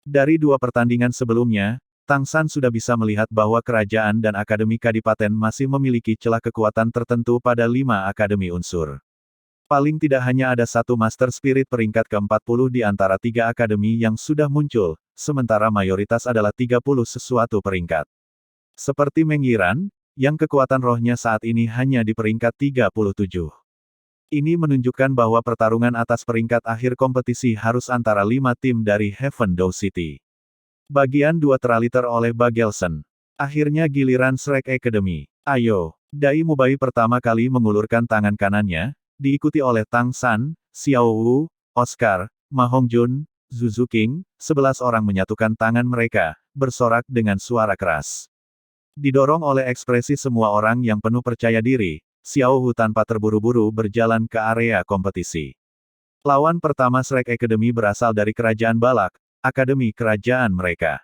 Dari 2 pertandingan sebelumnya, Tang San sudah bisa melihat bahwa kerajaan dan akademi kadipaten masih memiliki celah kekuatan tertentu pada 5 akademi unsur. Paling tidak hanya ada 1 Master Spirit peringkat ke-40 di antara 3 akademi yang sudah muncul, sementara mayoritas adalah 30 sesuatu peringkat. Seperti Mengyiran, yang kekuatan rohnya saat ini hanya di peringkat 37. Ini menunjukkan bahwa pertarungan atas peringkat akhir kompetisi harus antara 5 tim dari Heaven Dow City. Bagian 2 terliter oleh Bagelson. Akhirnya giliran Shrek Academy. Ayo. Dai Mubai pertama kali mengulurkan tangan kanannya, diikuti oleh Tang San, Xiao Wu, Oscar, Ma Hongjun, Zuzu King, 11 orang menyatukan tangan mereka, bersorak dengan suara keras. Didorong oleh ekspresi semua orang yang penuh percaya diri, Xiao Wu tanpa terburu-buru berjalan ke area kompetisi. Lawan pertama Shrek Academy berasal dari Kerajaan Balak, akademi kerajaan mereka.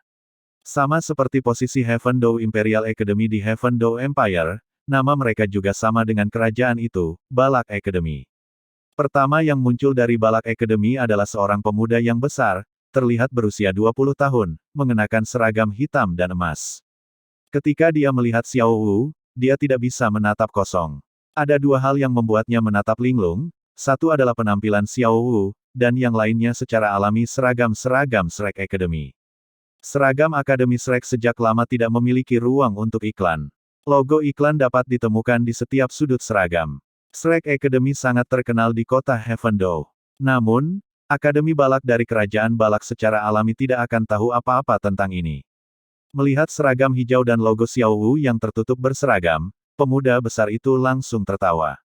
Sama seperti posisi Heaven Dow Imperial Academy di Heaven Dow Empire, nama mereka juga sama dengan kerajaan itu, Balak Academy. Pertama yang muncul dari Balak Academy adalah seorang pemuda yang besar, terlihat berusia 20 tahun, mengenakan seragam hitam dan emas. Ketika dia melihat Xiao Wu, dia tidak bisa menatap kosong. Ada 2 hal yang membuatnya menatap linglung, satu adalah penampilan Xiao Wu, dan yang lainnya secara alami seragam-seragam Shrek Academy. Seragam Akademi Shrek sejak lama tidak memiliki ruang untuk iklan. Logo iklan dapat ditemukan di setiap sudut seragam. Shrek Academy sangat terkenal di kota Heaven Dow. Namun, Akademi Balak dari Kerajaan Balak secara alami tidak akan tahu apa-apa tentang ini. Melihat seragam hijau dan logo Xiao Wu yang tertutup berseragam, pemuda besar itu langsung tertawa.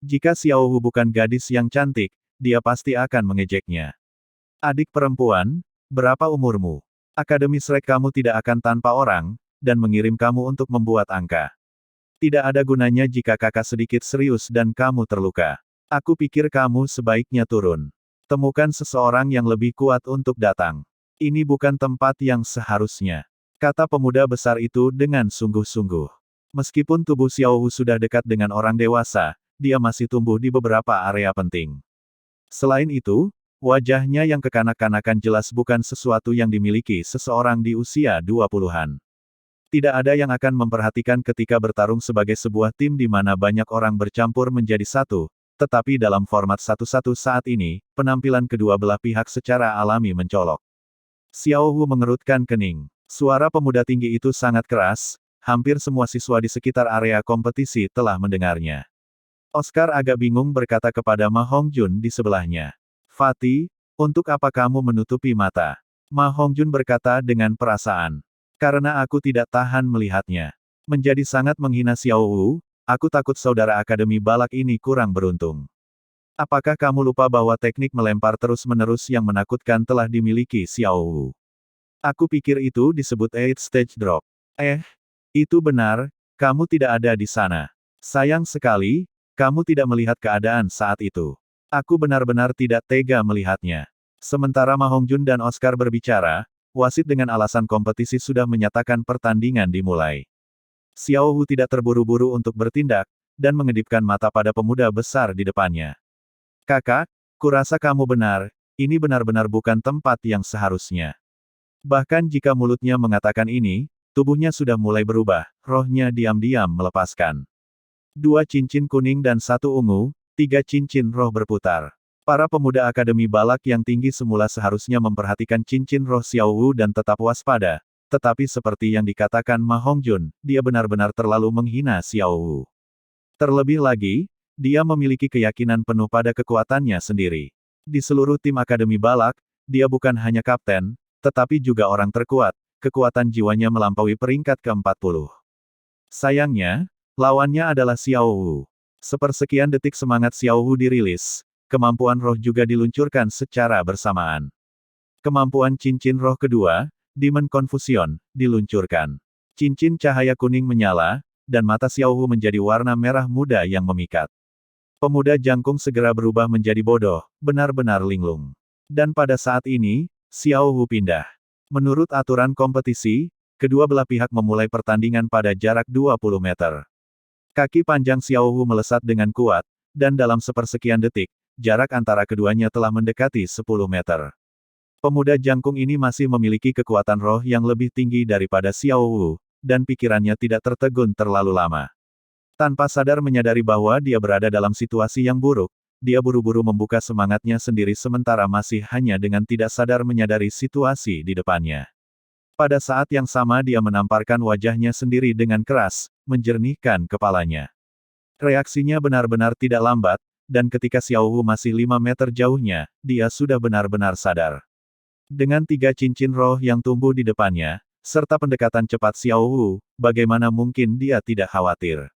Jika Xiao Wu bukan gadis yang cantik, dia pasti akan mengejeknya. Adik perempuan, berapa umurmu? Akademi Shrek kamu tidak akan tanpa orang, dan mengirim kamu untuk membuat angka. Tidak ada gunanya jika kakak sedikit serius dan kamu terluka. Aku pikir kamu sebaiknya turun. Temukan seseorang yang lebih kuat untuk datang. Ini bukan tempat yang seharusnya. Kata pemuda besar itu dengan sungguh-sungguh. Meskipun tubuh Xiao Wu sudah dekat dengan orang dewasa, dia masih tumbuh di beberapa area penting. Selain itu, wajahnya yang kekanak-kanakan jelas bukan sesuatu yang dimiliki seseorang di usia 20-an. Tidak ada yang akan memperhatikan ketika bertarung sebagai sebuah tim di mana banyak orang bercampur menjadi satu, tetapi dalam format satu-satu saat ini, penampilan kedua belah pihak secara alami mencolok. Xiao Wu mengerutkan kening. Suara pemuda tinggi itu sangat keras, hampir semua siswa di sekitar area kompetisi telah mendengarnya. Oscar agak bingung berkata kepada Ma Hongjun di sebelahnya. Fatih, untuk apa kamu menutupi mata? Ma Hongjun berkata dengan perasaan. Karena aku tidak tahan melihatnya. Menjadi sangat menghina Xiao Wu, aku takut saudara Akademi Balak ini kurang beruntung. Apakah kamu lupa bahwa teknik melempar terus-menerus yang menakutkan telah dimiliki Xiao Wu? Aku pikir itu disebut 8 stage drop. Itu benar, kamu tidak ada di sana. Sayang sekali, kamu tidak melihat keadaan saat itu. Aku benar-benar tidak tega melihatnya. Sementara Ma Hongjun dan Oscar berbicara, wasit dengan alasan kompetisi sudah menyatakan pertandingan dimulai. Xiao Wu tidak terburu-buru untuk bertindak, dan mengedipkan mata pada pemuda besar di depannya. Kakak, kurasa kamu benar, ini benar-benar bukan tempat yang seharusnya. Bahkan jika mulutnya mengatakan ini, tubuhnya sudah mulai berubah, rohnya diam-diam melepaskan. 2 cincin kuning dan 1 ungu, 3 cincin roh berputar. Para pemuda Akademi Balak yang tinggi semula seharusnya memperhatikan cincin roh Xiao Wu dan tetap waspada, tetapi seperti yang dikatakan Ma Hongjun, dia benar-benar terlalu menghina Xiao Wu. Terlebih lagi, dia memiliki keyakinan penuh pada kekuatannya sendiri. Di seluruh tim Akademi Balak, dia bukan hanya kapten, tetapi juga orang terkuat, kekuatan jiwanya melampaui peringkat ke-40. Sayangnya, Lawannya adalah Xiao Wu. Sepersekian detik semangat Xiao Wu dirilis, kemampuan roh juga diluncurkan secara bersamaan. Kemampuan cincin roh kedua, Demon Confusion, diluncurkan. Cincin cahaya kuning menyala, dan mata Xiao Wu menjadi warna merah muda yang memikat. Pemuda jangkung segera berubah menjadi bodoh, benar-benar linglung. Dan pada saat ini, Xiao Wu pindah. Menurut aturan kompetisi, kedua belah pihak memulai pertandingan pada jarak 20 meter. Kaki panjang Xiao Wu melesat dengan kuat, dan dalam sepersekian detik, jarak antara keduanya telah mendekati 10 meter. Pemuda jangkung ini masih memiliki kekuatan roh yang lebih tinggi daripada Xiao Wu, dan pikirannya tidak tertegun terlalu lama. Tanpa sadar menyadari bahwa dia berada dalam situasi yang buruk, dia buru-buru membuka semangatnya sendiri sementara masih hanya dengan tidak sadar menyadari situasi di depannya. Pada saat yang sama dia menamparkan wajahnya sendiri dengan keras, menjernihkan kepalanya. Reaksinya benar-benar tidak lambat, dan ketika Xiao Wu masih 5 meter jauhnya, dia sudah benar-benar sadar. Dengan 3 cincin roh yang tumbuh di depannya, serta pendekatan cepat Xiao Wu, bagaimana mungkin dia tidak khawatir.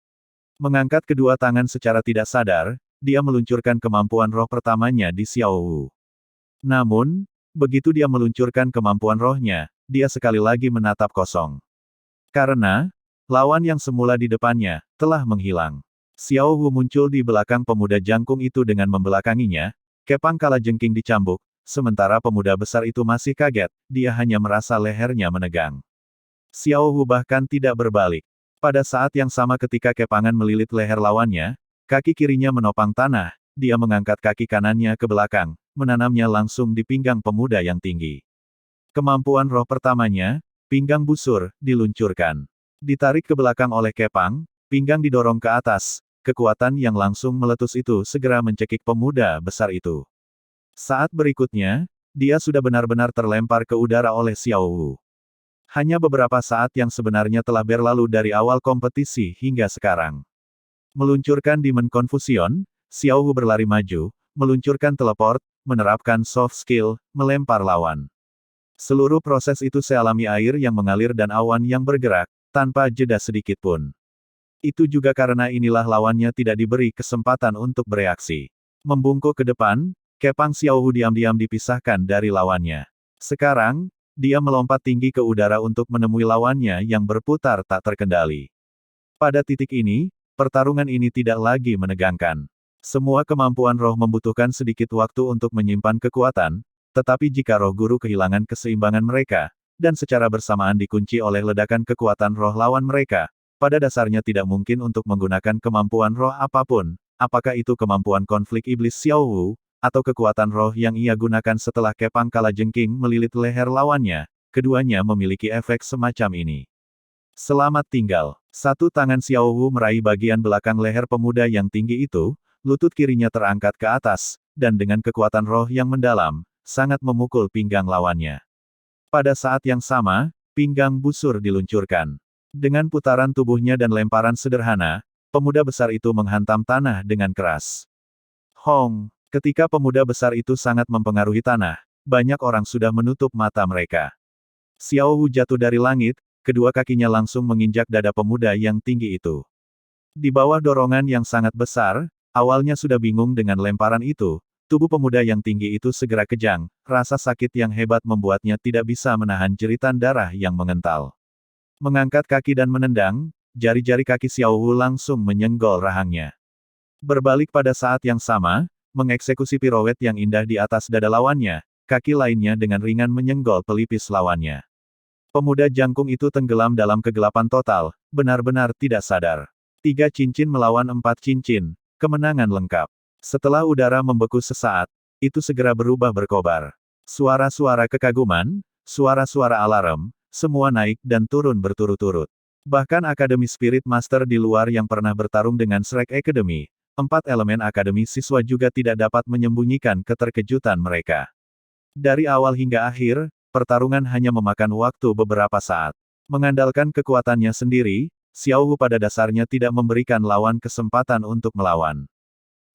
Mengangkat kedua tangan secara tidak sadar, dia meluncurkan kemampuan roh pertamanya di Xiao Wu. Namun, begitu dia meluncurkan kemampuan rohnya, dia sekali lagi menatap kosong. Karena, lawan yang semula di depannya, telah menghilang. Xiao Wu muncul di belakang pemuda jangkung itu dengan membelakanginya, kepang kalajengking dicambuk, sementara pemuda besar itu masih kaget, dia hanya merasa lehernya menegang. Xiao Wu bahkan tidak berbalik. Pada saat yang sama ketika kepangan melilit leher lawannya, kaki kirinya menopang tanah, dia mengangkat kaki kanannya ke belakang, menanamnya langsung di pinggang pemuda yang tinggi. Kemampuan roh pertamanya, pinggang busur, diluncurkan. Ditarik ke belakang oleh kepang, pinggang didorong ke atas, kekuatan yang langsung meletus itu segera mencekik pemuda besar itu. Saat berikutnya, dia sudah benar-benar terlempar ke udara oleh Xiao Wu. Hanya beberapa saat yang sebenarnya telah berlalu dari awal kompetisi hingga sekarang. Meluncurkan Demon Confusion, Xiao Wu berlari maju, meluncurkan teleport, menerapkan soft skill, melempar lawan. Seluruh proses itu sealami air yang mengalir dan awan yang bergerak, tanpa jeda sedikit pun. Itu juga karena inilah lawannya tidak diberi kesempatan untuk bereaksi. Membungkuk ke depan, kepang Xiao Wu diam-diam dipisahkan dari lawannya. Sekarang, dia melompat tinggi ke udara untuk menemui lawannya yang berputar tak terkendali. Pada titik ini, pertarungan ini tidak lagi menegangkan. Semua kemampuan roh membutuhkan sedikit waktu untuk menyimpan kekuatan, tetapi jika roh guru kehilangan keseimbangan mereka, dan secara bersamaan dikunci oleh ledakan kekuatan roh lawan mereka, pada dasarnya tidak mungkin untuk menggunakan kemampuan roh apapun, apakah itu kemampuan konflik iblis Xiao Wu, atau kekuatan roh yang ia gunakan setelah kepang kalajengking melilit leher lawannya, keduanya memiliki efek semacam ini. Selamat tinggal. Satu tangan Xiao Wu meraih bagian belakang leher pemuda yang tinggi itu, lutut kirinya terangkat ke atas, dan dengan kekuatan roh yang mendalam, sangat memukul pinggang lawannya. Pada saat yang sama, pinggang busur diluncurkan. Dengan putaran tubuhnya dan lemparan sederhana, pemuda besar itu menghantam tanah dengan keras. Hong! Ketika pemuda besar itu sangat mempengaruhi tanah, banyak orang sudah menutup mata mereka. Xiao Wu jatuh dari langit, kedua kakinya langsung menginjak dada pemuda yang tinggi itu. Di bawah dorongan yang sangat besar, awalnya sudah bingung dengan lemparan itu, tubuh pemuda yang tinggi itu segera kejang, rasa sakit yang hebat membuatnya tidak bisa menahan jeritan darah yang mengental. Mengangkat kaki dan menendang, jari-jari kaki Xiao Wu langsung menyenggol rahangnya. Berbalik pada saat yang sama, mengeksekusi pirouet yang indah di atas dada lawannya, kaki lainnya dengan ringan menyenggol pelipis lawannya. Pemuda jangkung itu tenggelam dalam kegelapan total, benar-benar tidak sadar. 3 cincin melawan 4 cincin, kemenangan lengkap. Setelah udara membeku sesaat, itu segera berubah berkobar. Suara-suara kekaguman, suara-suara alarm, semua naik dan turun berturut-turut. Bahkan Akademi Spirit Master di luar yang pernah bertarung dengan Shrek Academy, 4 elemen Akademi siswa juga tidak dapat menyembunyikan keterkejutan mereka. Dari awal hingga akhir, pertarungan hanya memakan waktu beberapa saat. Mengandalkan kekuatannya sendiri, Xiao Wu pada dasarnya tidak memberikan lawan kesempatan untuk melawan.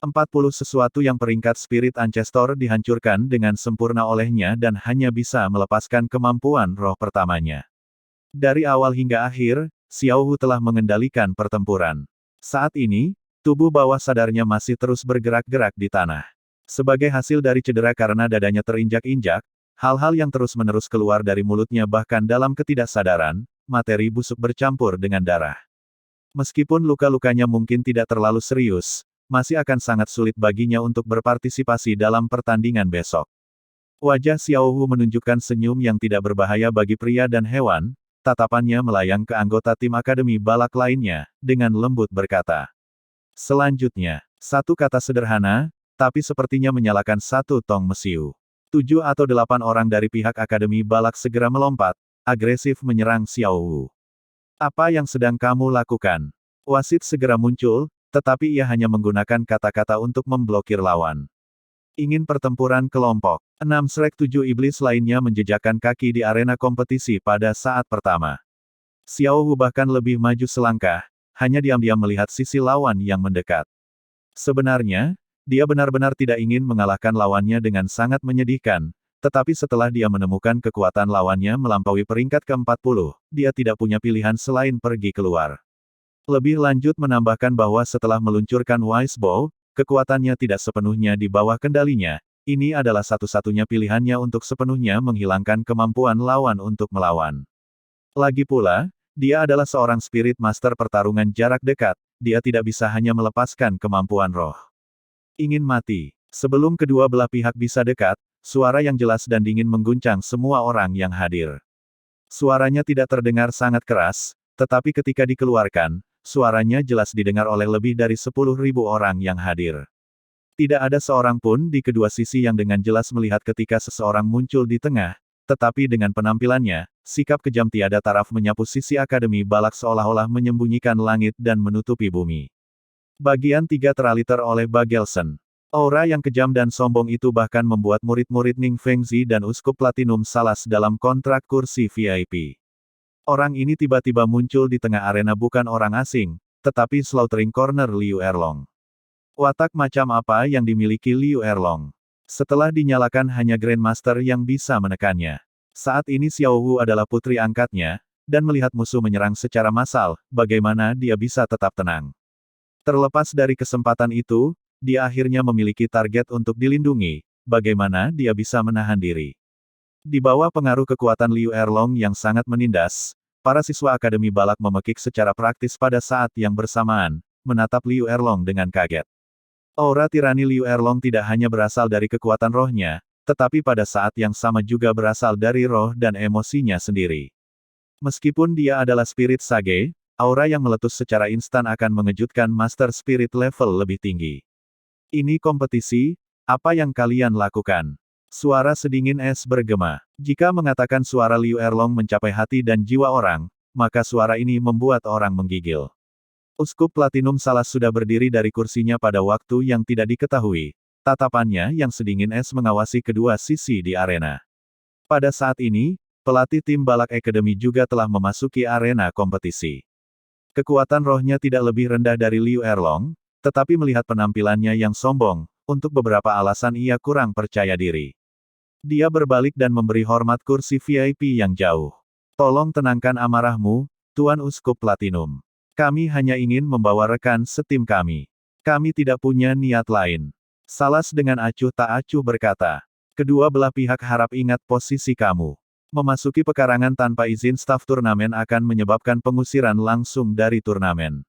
40 sesuatu yang peringkat Spirit Ancestor dihancurkan dengan sempurna olehnya dan hanya bisa melepaskan kemampuan roh pertamanya. Dari awal hingga akhir, Xiao Wu telah mengendalikan pertempuran. Saat ini, tubuh bawah sadarnya masih terus bergerak-gerak di tanah. Sebagai hasil dari cedera karena dadanya terinjak-injak, hal-hal yang terus-menerus keluar dari mulutnya bahkan dalam ketidaksadaran, materi busuk bercampur dengan darah. Meskipun luka-lukanya mungkin tidak terlalu serius, masih akan sangat sulit baginya untuk berpartisipasi dalam pertandingan besok. Wajah Xiao Wu menunjukkan senyum yang tidak berbahaya bagi pria dan hewan, tatapannya melayang ke anggota tim akademi balak lainnya, dengan lembut berkata. Selanjutnya, satu kata sederhana, tapi sepertinya menyalakan satu tong mesiu. 7 atau 8 orang dari pihak akademi balak segera melompat, agresif menyerang Xiao Wu. Apa yang sedang kamu lakukan? Wasit segera muncul, tetapi ia hanya menggunakan kata-kata untuk memblokir lawan. Ingin pertempuran kelompok. 6 Shrek 7 iblis lainnya menjejakkan kaki di arena kompetisi pada saat pertama. Xiao Wu bahkan lebih maju selangkah, hanya diam-diam melihat sisi lawan yang mendekat. Sebenarnya, dia benar-benar tidak ingin mengalahkan lawannya dengan sangat menyedihkan, tetapi setelah dia menemukan kekuatan lawannya melampaui peringkat ke-40, dia tidak punya pilihan selain pergi keluar. Lebih lanjut menambahkan bahwa setelah meluncurkan Wise Bow, kekuatannya tidak sepenuhnya di bawah kendalinya, ini adalah satu-satunya pilihannya untuk sepenuhnya menghilangkan kemampuan lawan untuk melawan. Lagi pula, dia adalah seorang spirit master pertarungan jarak dekat, dia tidak bisa hanya melepaskan kemampuan roh. Ingin mati. Sebelum kedua belah pihak bisa dekat, suara yang jelas dan dingin mengguncang semua orang yang hadir. Suaranya tidak terdengar sangat keras, tetapi ketika dikeluarkan, suaranya jelas didengar oleh lebih dari 10.000 orang yang hadir. Tidak ada seorang pun di kedua sisi yang dengan jelas melihat ketika seseorang muncul di tengah, tetapi dengan penampilannya, sikap kejam tiada taraf menyapu sisi akademi balak seolah-olah menyembunyikan langit dan menutupi bumi. Bagian 3 teraliter oleh Bagelson. Aura yang kejam dan sombong itu bahkan membuat murid-murid Ning Fengzi dan Uskup Platinum Salas dalam kontrak kursi VIP. Orang ini tiba-tiba muncul di tengah arena bukan orang asing, tetapi Slaughtering Corner Liu Erlong. Watak macam apa yang dimiliki Liu Erlong? Setelah dinyalakan hanya Grandmaster yang bisa menekannya. Saat ini Xiao Wu adalah putri angkatnya, dan melihat musuh menyerang secara massal, bagaimana dia bisa tetap tenang. Terlepas dari kesempatan itu, dia akhirnya memiliki target untuk dilindungi, bagaimana dia bisa menahan diri. Di bawah pengaruh kekuatan Liu Erlong yang sangat menindas, para siswa Akademi Balak memekik secara praktis pada saat yang bersamaan, menatap Liu Erlong dengan kaget. Aura tirani Liu Erlong tidak hanya berasal dari kekuatan rohnya, tetapi pada saat yang sama juga berasal dari roh dan emosinya sendiri. Meskipun dia adalah spirit sage, aura yang meletus secara instan akan mengejutkan master spirit level lebih tinggi. Ini kompetisi, apa yang kalian lakukan? Suara sedingin es bergema. Jika mengatakan suara Liu Erlong mencapai hati dan jiwa orang, maka suara ini membuat orang menggigil. Uskup Platinum Salas sudah berdiri dari kursinya pada waktu yang tidak diketahui. Tatapannya yang sedingin es mengawasi kedua sisi di arena. Pada saat ini, pelatih tim Balak Academy juga telah memasuki arena kompetisi. Kekuatan rohnya tidak lebih rendah dari Liu Erlong, tetapi melihat penampilannya yang sombong, untuk beberapa alasan ia kurang percaya diri. Dia berbalik dan memberi hormat kursi VIP yang jauh. Tolong tenangkan amarahmu, Tuan Uskup Platinum. Kami hanya ingin membawa rekan setim kami. Kami tidak punya niat lain. Salas dengan acuh tak acuh berkata. Kedua belah pihak harap ingat posisi kamu. Memasuki pekarangan tanpa izin staf turnamen akan menyebabkan pengusiran langsung dari turnamen.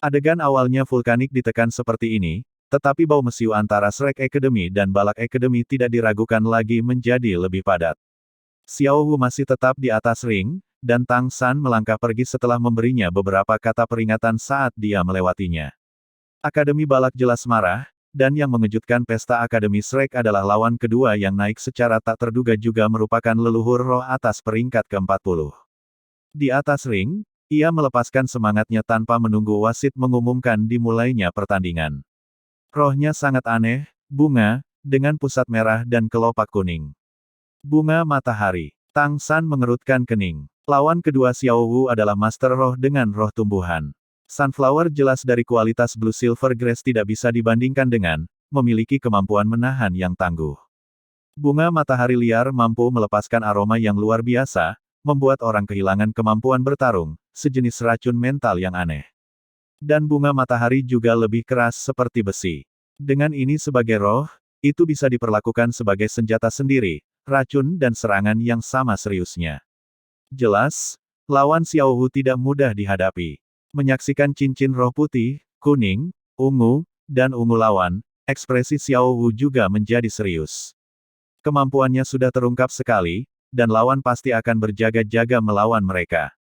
Adegan awalnya vulkanik ditekan seperti ini, tetapi bau mesiu antara Shrek Academy dan Balak Academy tidak diragukan lagi menjadi lebih padat. Xiao Wu masih tetap di atas ring, dan Tang San melangkah pergi setelah memberinya beberapa kata peringatan saat dia melewatinya. Akademi Balak jelas marah, dan yang mengejutkan pesta Akademi Shrek adalah lawan kedua yang naik secara tak terduga juga merupakan leluhur roh atas peringkat ke-40. Di atas ring, ia melepaskan semangatnya tanpa menunggu wasit mengumumkan dimulainya pertandingan. Rohnya sangat aneh, bunga, dengan pusat merah dan kelopak kuning. Bunga matahari. Tang San mengerutkan kening. Lawan kedua Xiao Wu adalah master roh dengan roh tumbuhan. Sunflower jelas dari kualitas Blue Silver Grass tidak bisa dibandingkan dengan, memiliki kemampuan menahan yang tangguh. Bunga matahari liar mampu melepaskan aroma yang luar biasa, membuat orang kehilangan kemampuan bertarung, sejenis racun mental yang aneh. Dan bunga matahari juga lebih keras seperti besi. Dengan ini sebagai roh, itu bisa diperlakukan sebagai senjata sendiri, racun dan serangan yang sama seriusnya. Jelas, lawan Xiao Wu tidak mudah dihadapi. Menyaksikan cincin roh putih, kuning, ungu, dan ungu lawan, ekspresi Xiao Wu juga menjadi serius. Kemampuannya sudah terungkap sekali, dan lawan pasti akan berjaga-jaga melawan mereka.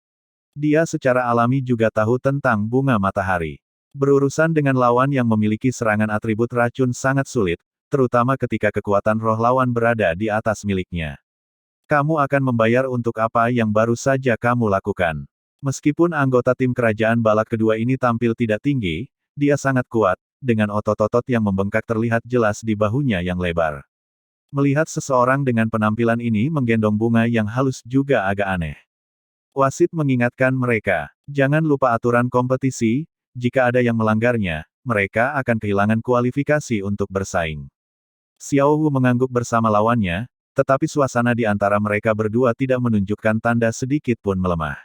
Dia secara alami juga tahu tentang bunga matahari. Berurusan dengan lawan yang memiliki serangan atribut racun sangat sulit, terutama ketika kekuatan roh lawan berada di atas miliknya. Kamu akan membayar untuk apa yang baru saja kamu lakukan. Meskipun anggota tim kerajaan balak kedua ini tampil tidak tinggi, dia sangat kuat, dengan otot-otot yang membengkak terlihat jelas di bahunya yang lebar. Melihat seseorang dengan penampilan ini menggendong bunga yang halus juga agak aneh. Wasit mengingatkan mereka, jangan lupa aturan kompetisi, jika ada yang melanggarnya, mereka akan kehilangan kualifikasi untuk bersaing. Xiao Wu mengangguk bersama lawannya, tetapi suasana di antara mereka berdua tidak menunjukkan tanda sedikit pun melemah.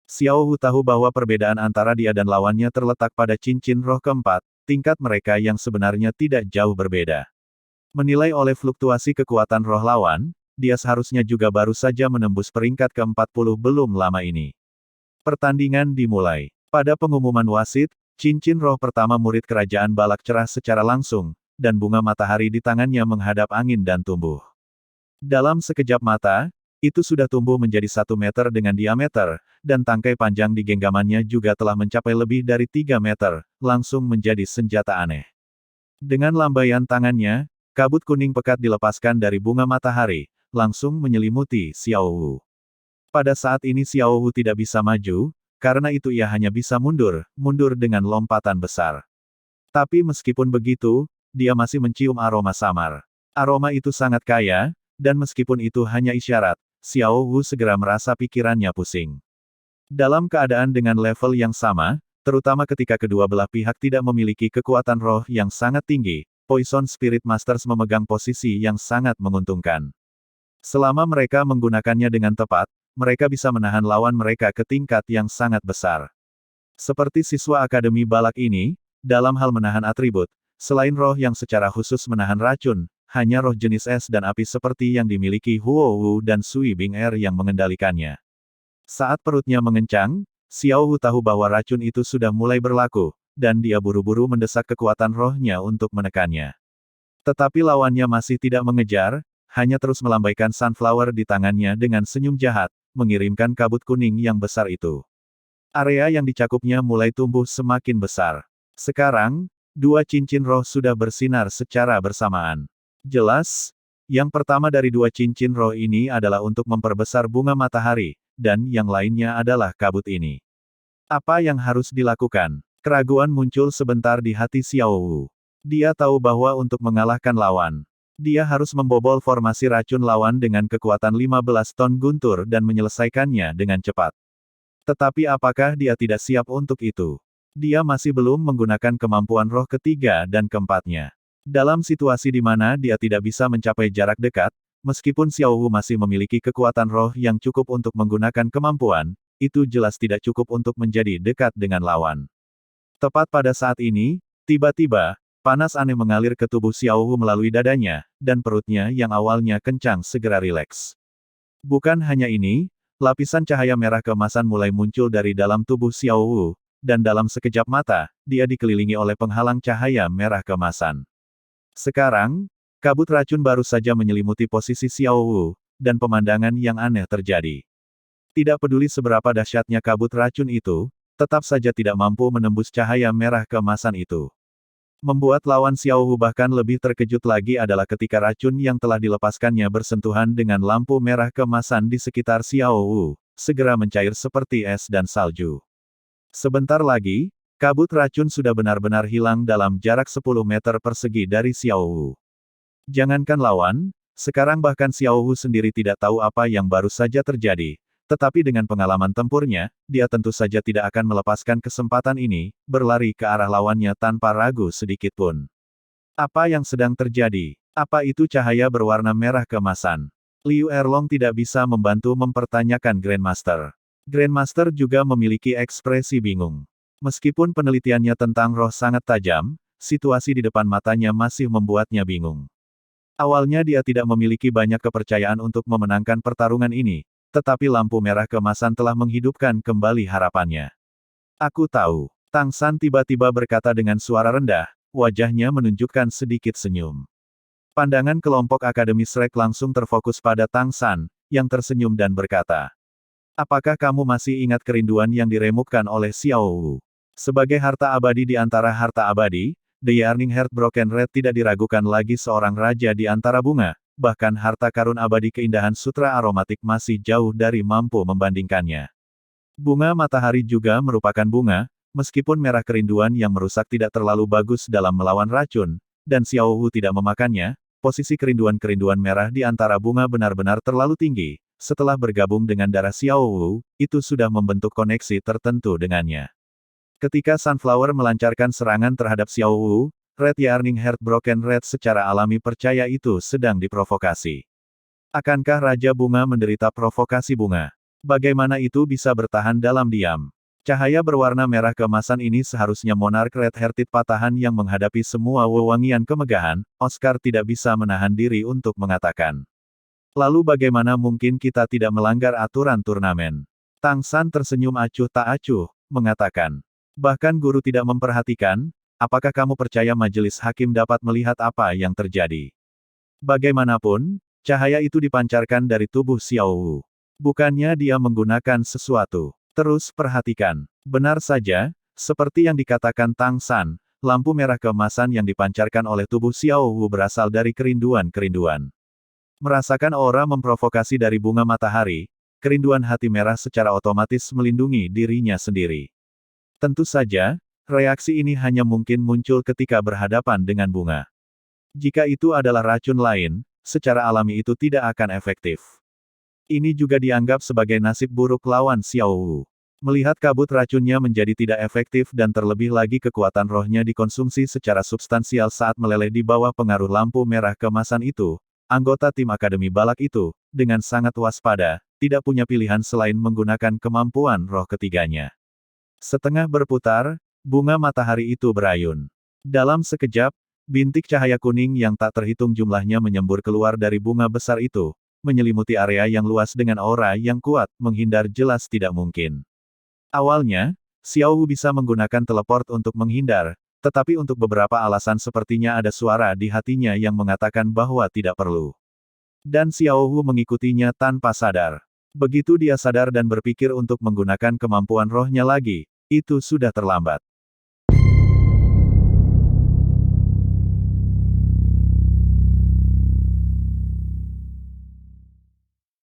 Xiao Wu tahu bahwa perbedaan antara dia dan lawannya terletak pada cincin roh keempat, tingkat mereka yang sebenarnya tidak jauh berbeda. Menilai oleh fluktuasi kekuatan roh lawan, dia seharusnya juga baru saja menembus peringkat ke-40 belum lama ini. Pertandingan dimulai. Pada pengumuman wasit, cincin roh pertama murid kerajaan balak cerah secara langsung, dan bunga matahari di tangannya menghadap angin dan tumbuh. Dalam sekejap mata, itu sudah tumbuh menjadi 1 meter dengan diameter, dan tangkai panjang di genggamannya juga telah mencapai lebih dari 3 meter, langsung menjadi senjata aneh. Dengan lambaian tangannya, kabut kuning pekat dilepaskan dari bunga matahari, langsung menyelimuti Xiao Wu. Pada saat ini Xiao Wu tidak bisa maju, karena itu ia hanya bisa mundur dengan lompatan besar. Tapi meskipun begitu, dia masih mencium aroma samar. Aroma itu sangat kaya, dan meskipun itu hanya isyarat, Xiao Wu segera merasa pikirannya pusing. Dalam keadaan dengan level yang sama, terutama ketika kedua belah pihak tidak memiliki kekuatan roh yang sangat tinggi, Poison Spirit Masters memegang posisi yang sangat menguntungkan. Selama mereka menggunakannya dengan tepat, mereka bisa menahan lawan mereka ke tingkat yang sangat besar. Seperti siswa Akademi Balak ini, dalam hal menahan atribut, selain roh yang secara khusus menahan racun, hanya roh jenis es dan api seperti yang dimiliki Huo Wu dan Sui Bing Er yang mengendalikannya. Saat perutnya mengencang, Xiao Wu tahu bahwa racun itu sudah mulai berlaku, dan dia buru-buru mendesak kekuatan rohnya untuk menekannya. Tetapi lawannya masih tidak mengejar, hanya terus melambaikan sunflower di tangannya dengan senyum jahat, mengirimkan kabut kuning yang besar itu. Area yang dicakupnya mulai tumbuh semakin besar. Sekarang, 2 cincin roh sudah bersinar secara bersamaan. Jelas, yang pertama dari 2 cincin roh ini adalah untuk memperbesar bunga matahari, dan yang lainnya adalah kabut ini. Apa yang harus dilakukan? Keraguan muncul sebentar di hati Xiao Wu. Dia tahu bahwa untuk mengalahkan lawan, dia harus membobol formasi racun lawan dengan kekuatan 15 ton guntur dan menyelesaikannya dengan cepat. Tetapi apakah dia tidak siap untuk itu? Dia masih belum menggunakan kemampuan roh ketiga dan keempatnya. Dalam situasi di mana dia tidak bisa mencapai jarak dekat, meskipun Xiao Wu masih memiliki kekuatan roh yang cukup untuk menggunakan kemampuan, itu jelas tidak cukup untuk menjadi dekat dengan lawan. Tepat pada saat ini, tiba-tiba, panas aneh mengalir ke tubuh Xiao Wu melalui dadanya, dan perutnya yang awalnya kencang segera rileks. Bukan hanya ini, lapisan cahaya merah keemasan mulai muncul dari dalam tubuh Xiao Wu, dan dalam sekejap mata, dia dikelilingi oleh penghalang cahaya merah keemasan. Sekarang, kabut racun baru saja menyelimuti posisi Xiao Wu, dan pemandangan yang aneh terjadi. Tidak peduli seberapa dahsyatnya kabut racun itu, tetap saja tidak mampu menembus cahaya merah keemasan itu. Membuat lawan Xiao Wu bahkan lebih terkejut lagi adalah ketika racun yang telah dilepaskannya bersentuhan dengan lampu merah keemasan di sekitar Xiao Wu, segera mencair seperti es dan salju. Sebentar lagi, kabut racun sudah benar-benar hilang dalam jarak 10 meter persegi dari Xiao Wu. Jangankan lawan, sekarang bahkan Xiao Wu sendiri tidak tahu apa yang baru saja terjadi. Tetapi dengan pengalaman tempurnya, dia tentu saja tidak akan melepaskan kesempatan ini, berlari ke arah lawannya tanpa ragu sedikitpun. Apa yang sedang terjadi? Apa itu cahaya berwarna merah keemasan? Liu Erlong tidak bisa membantu mempertanyakan Grandmaster. Grandmaster juga memiliki ekspresi bingung. Meskipun penelitiannya tentang roh sangat tajam, situasi di depan matanya masih membuatnya bingung. Awalnya dia tidak memiliki banyak kepercayaan untuk memenangkan pertarungan ini, tetapi lampu merah keemasan telah menghidupkan kembali harapannya. Aku tahu. Tang San tiba-tiba berkata dengan suara rendah, wajahnya menunjukkan sedikit senyum. Pandangan kelompok Akademi Shrek langsung terfokus pada Tang San, yang tersenyum dan berkata, apakah kamu masih ingat kerinduan yang diremukkan oleh Xiao Wu? Sebagai harta abadi di antara harta abadi, The Yearning Heart Broken Red tidak diragukan lagi seorang raja di antara bunga, bahkan harta karun abadi keindahan sutra aromatik masih jauh dari mampu membandingkannya. Bunga matahari juga merupakan bunga, meskipun merah kerinduan yang merusak tidak terlalu bagus dalam melawan racun, dan Xiao Wu tidak memakannya, posisi kerinduan-kerinduan merah di antara bunga benar-benar terlalu tinggi. Setelah bergabung dengan darah Xiao Wu, itu sudah membentuk koneksi tertentu dengannya. Ketika Sunflower melancarkan serangan terhadap Xiao Wu, Red Yearning Heart Broken Red secara alami percaya itu sedang diprovokasi. Akankah Raja Bunga menderita provokasi bunga? Bagaimana itu bisa bertahan dalam diam? Cahaya berwarna merah keemasan ini seharusnya monark red-hearted patahan yang menghadapi semua wewangian kemegahan, Oscar tidak bisa menahan diri untuk mengatakan. Lalu bagaimana mungkin kita tidak melanggar aturan turnamen? Tang San tersenyum acuh tak acuh, mengatakan. Bahkan guru tidak memperhatikan, apakah kamu percaya majelis hakim dapat melihat apa yang terjadi? Bagaimanapun, cahaya itu dipancarkan dari tubuh Xiao Wu. Bukannya dia menggunakan sesuatu. Terus perhatikan. Benar saja, seperti yang dikatakan Tang San, lampu merah keemasan yang dipancarkan oleh tubuh Xiao Wu berasal dari kerinduan-kerinduan. Merasakan aura memprovokasi dari bunga matahari, kerinduan hati merah secara otomatis melindungi dirinya sendiri. Tentu saja, reaksi ini hanya mungkin muncul ketika berhadapan dengan bunga. Jika itu adalah racun lain, secara alami itu tidak akan efektif. Ini juga dianggap sebagai nasib buruk lawan Xiao Wu. Melihat kabut racunnya menjadi tidak efektif dan terlebih lagi kekuatan rohnya dikonsumsi secara substansial saat meleleh di bawah pengaruh lampu merah keemasan itu, anggota tim Akademi Balak itu, dengan sangat waspada, tidak punya pilihan selain menggunakan kemampuan roh ketiganya. Setengah berputar, bunga matahari itu berayun. Dalam sekejap, bintik cahaya kuning yang tak terhitung jumlahnya menyembur keluar dari bunga besar itu, menyelimuti area yang luas dengan aura yang kuat, menghindar jelas tidak mungkin. Awalnya, Xiao Wu bisa menggunakan teleport untuk menghindar, tetapi untuk beberapa alasan sepertinya ada suara di hatinya yang mengatakan bahwa tidak perlu. Dan Xiao Wu mengikutinya tanpa sadar. Begitu dia sadar dan berpikir untuk menggunakan kemampuan rohnya lagi, itu sudah terlambat.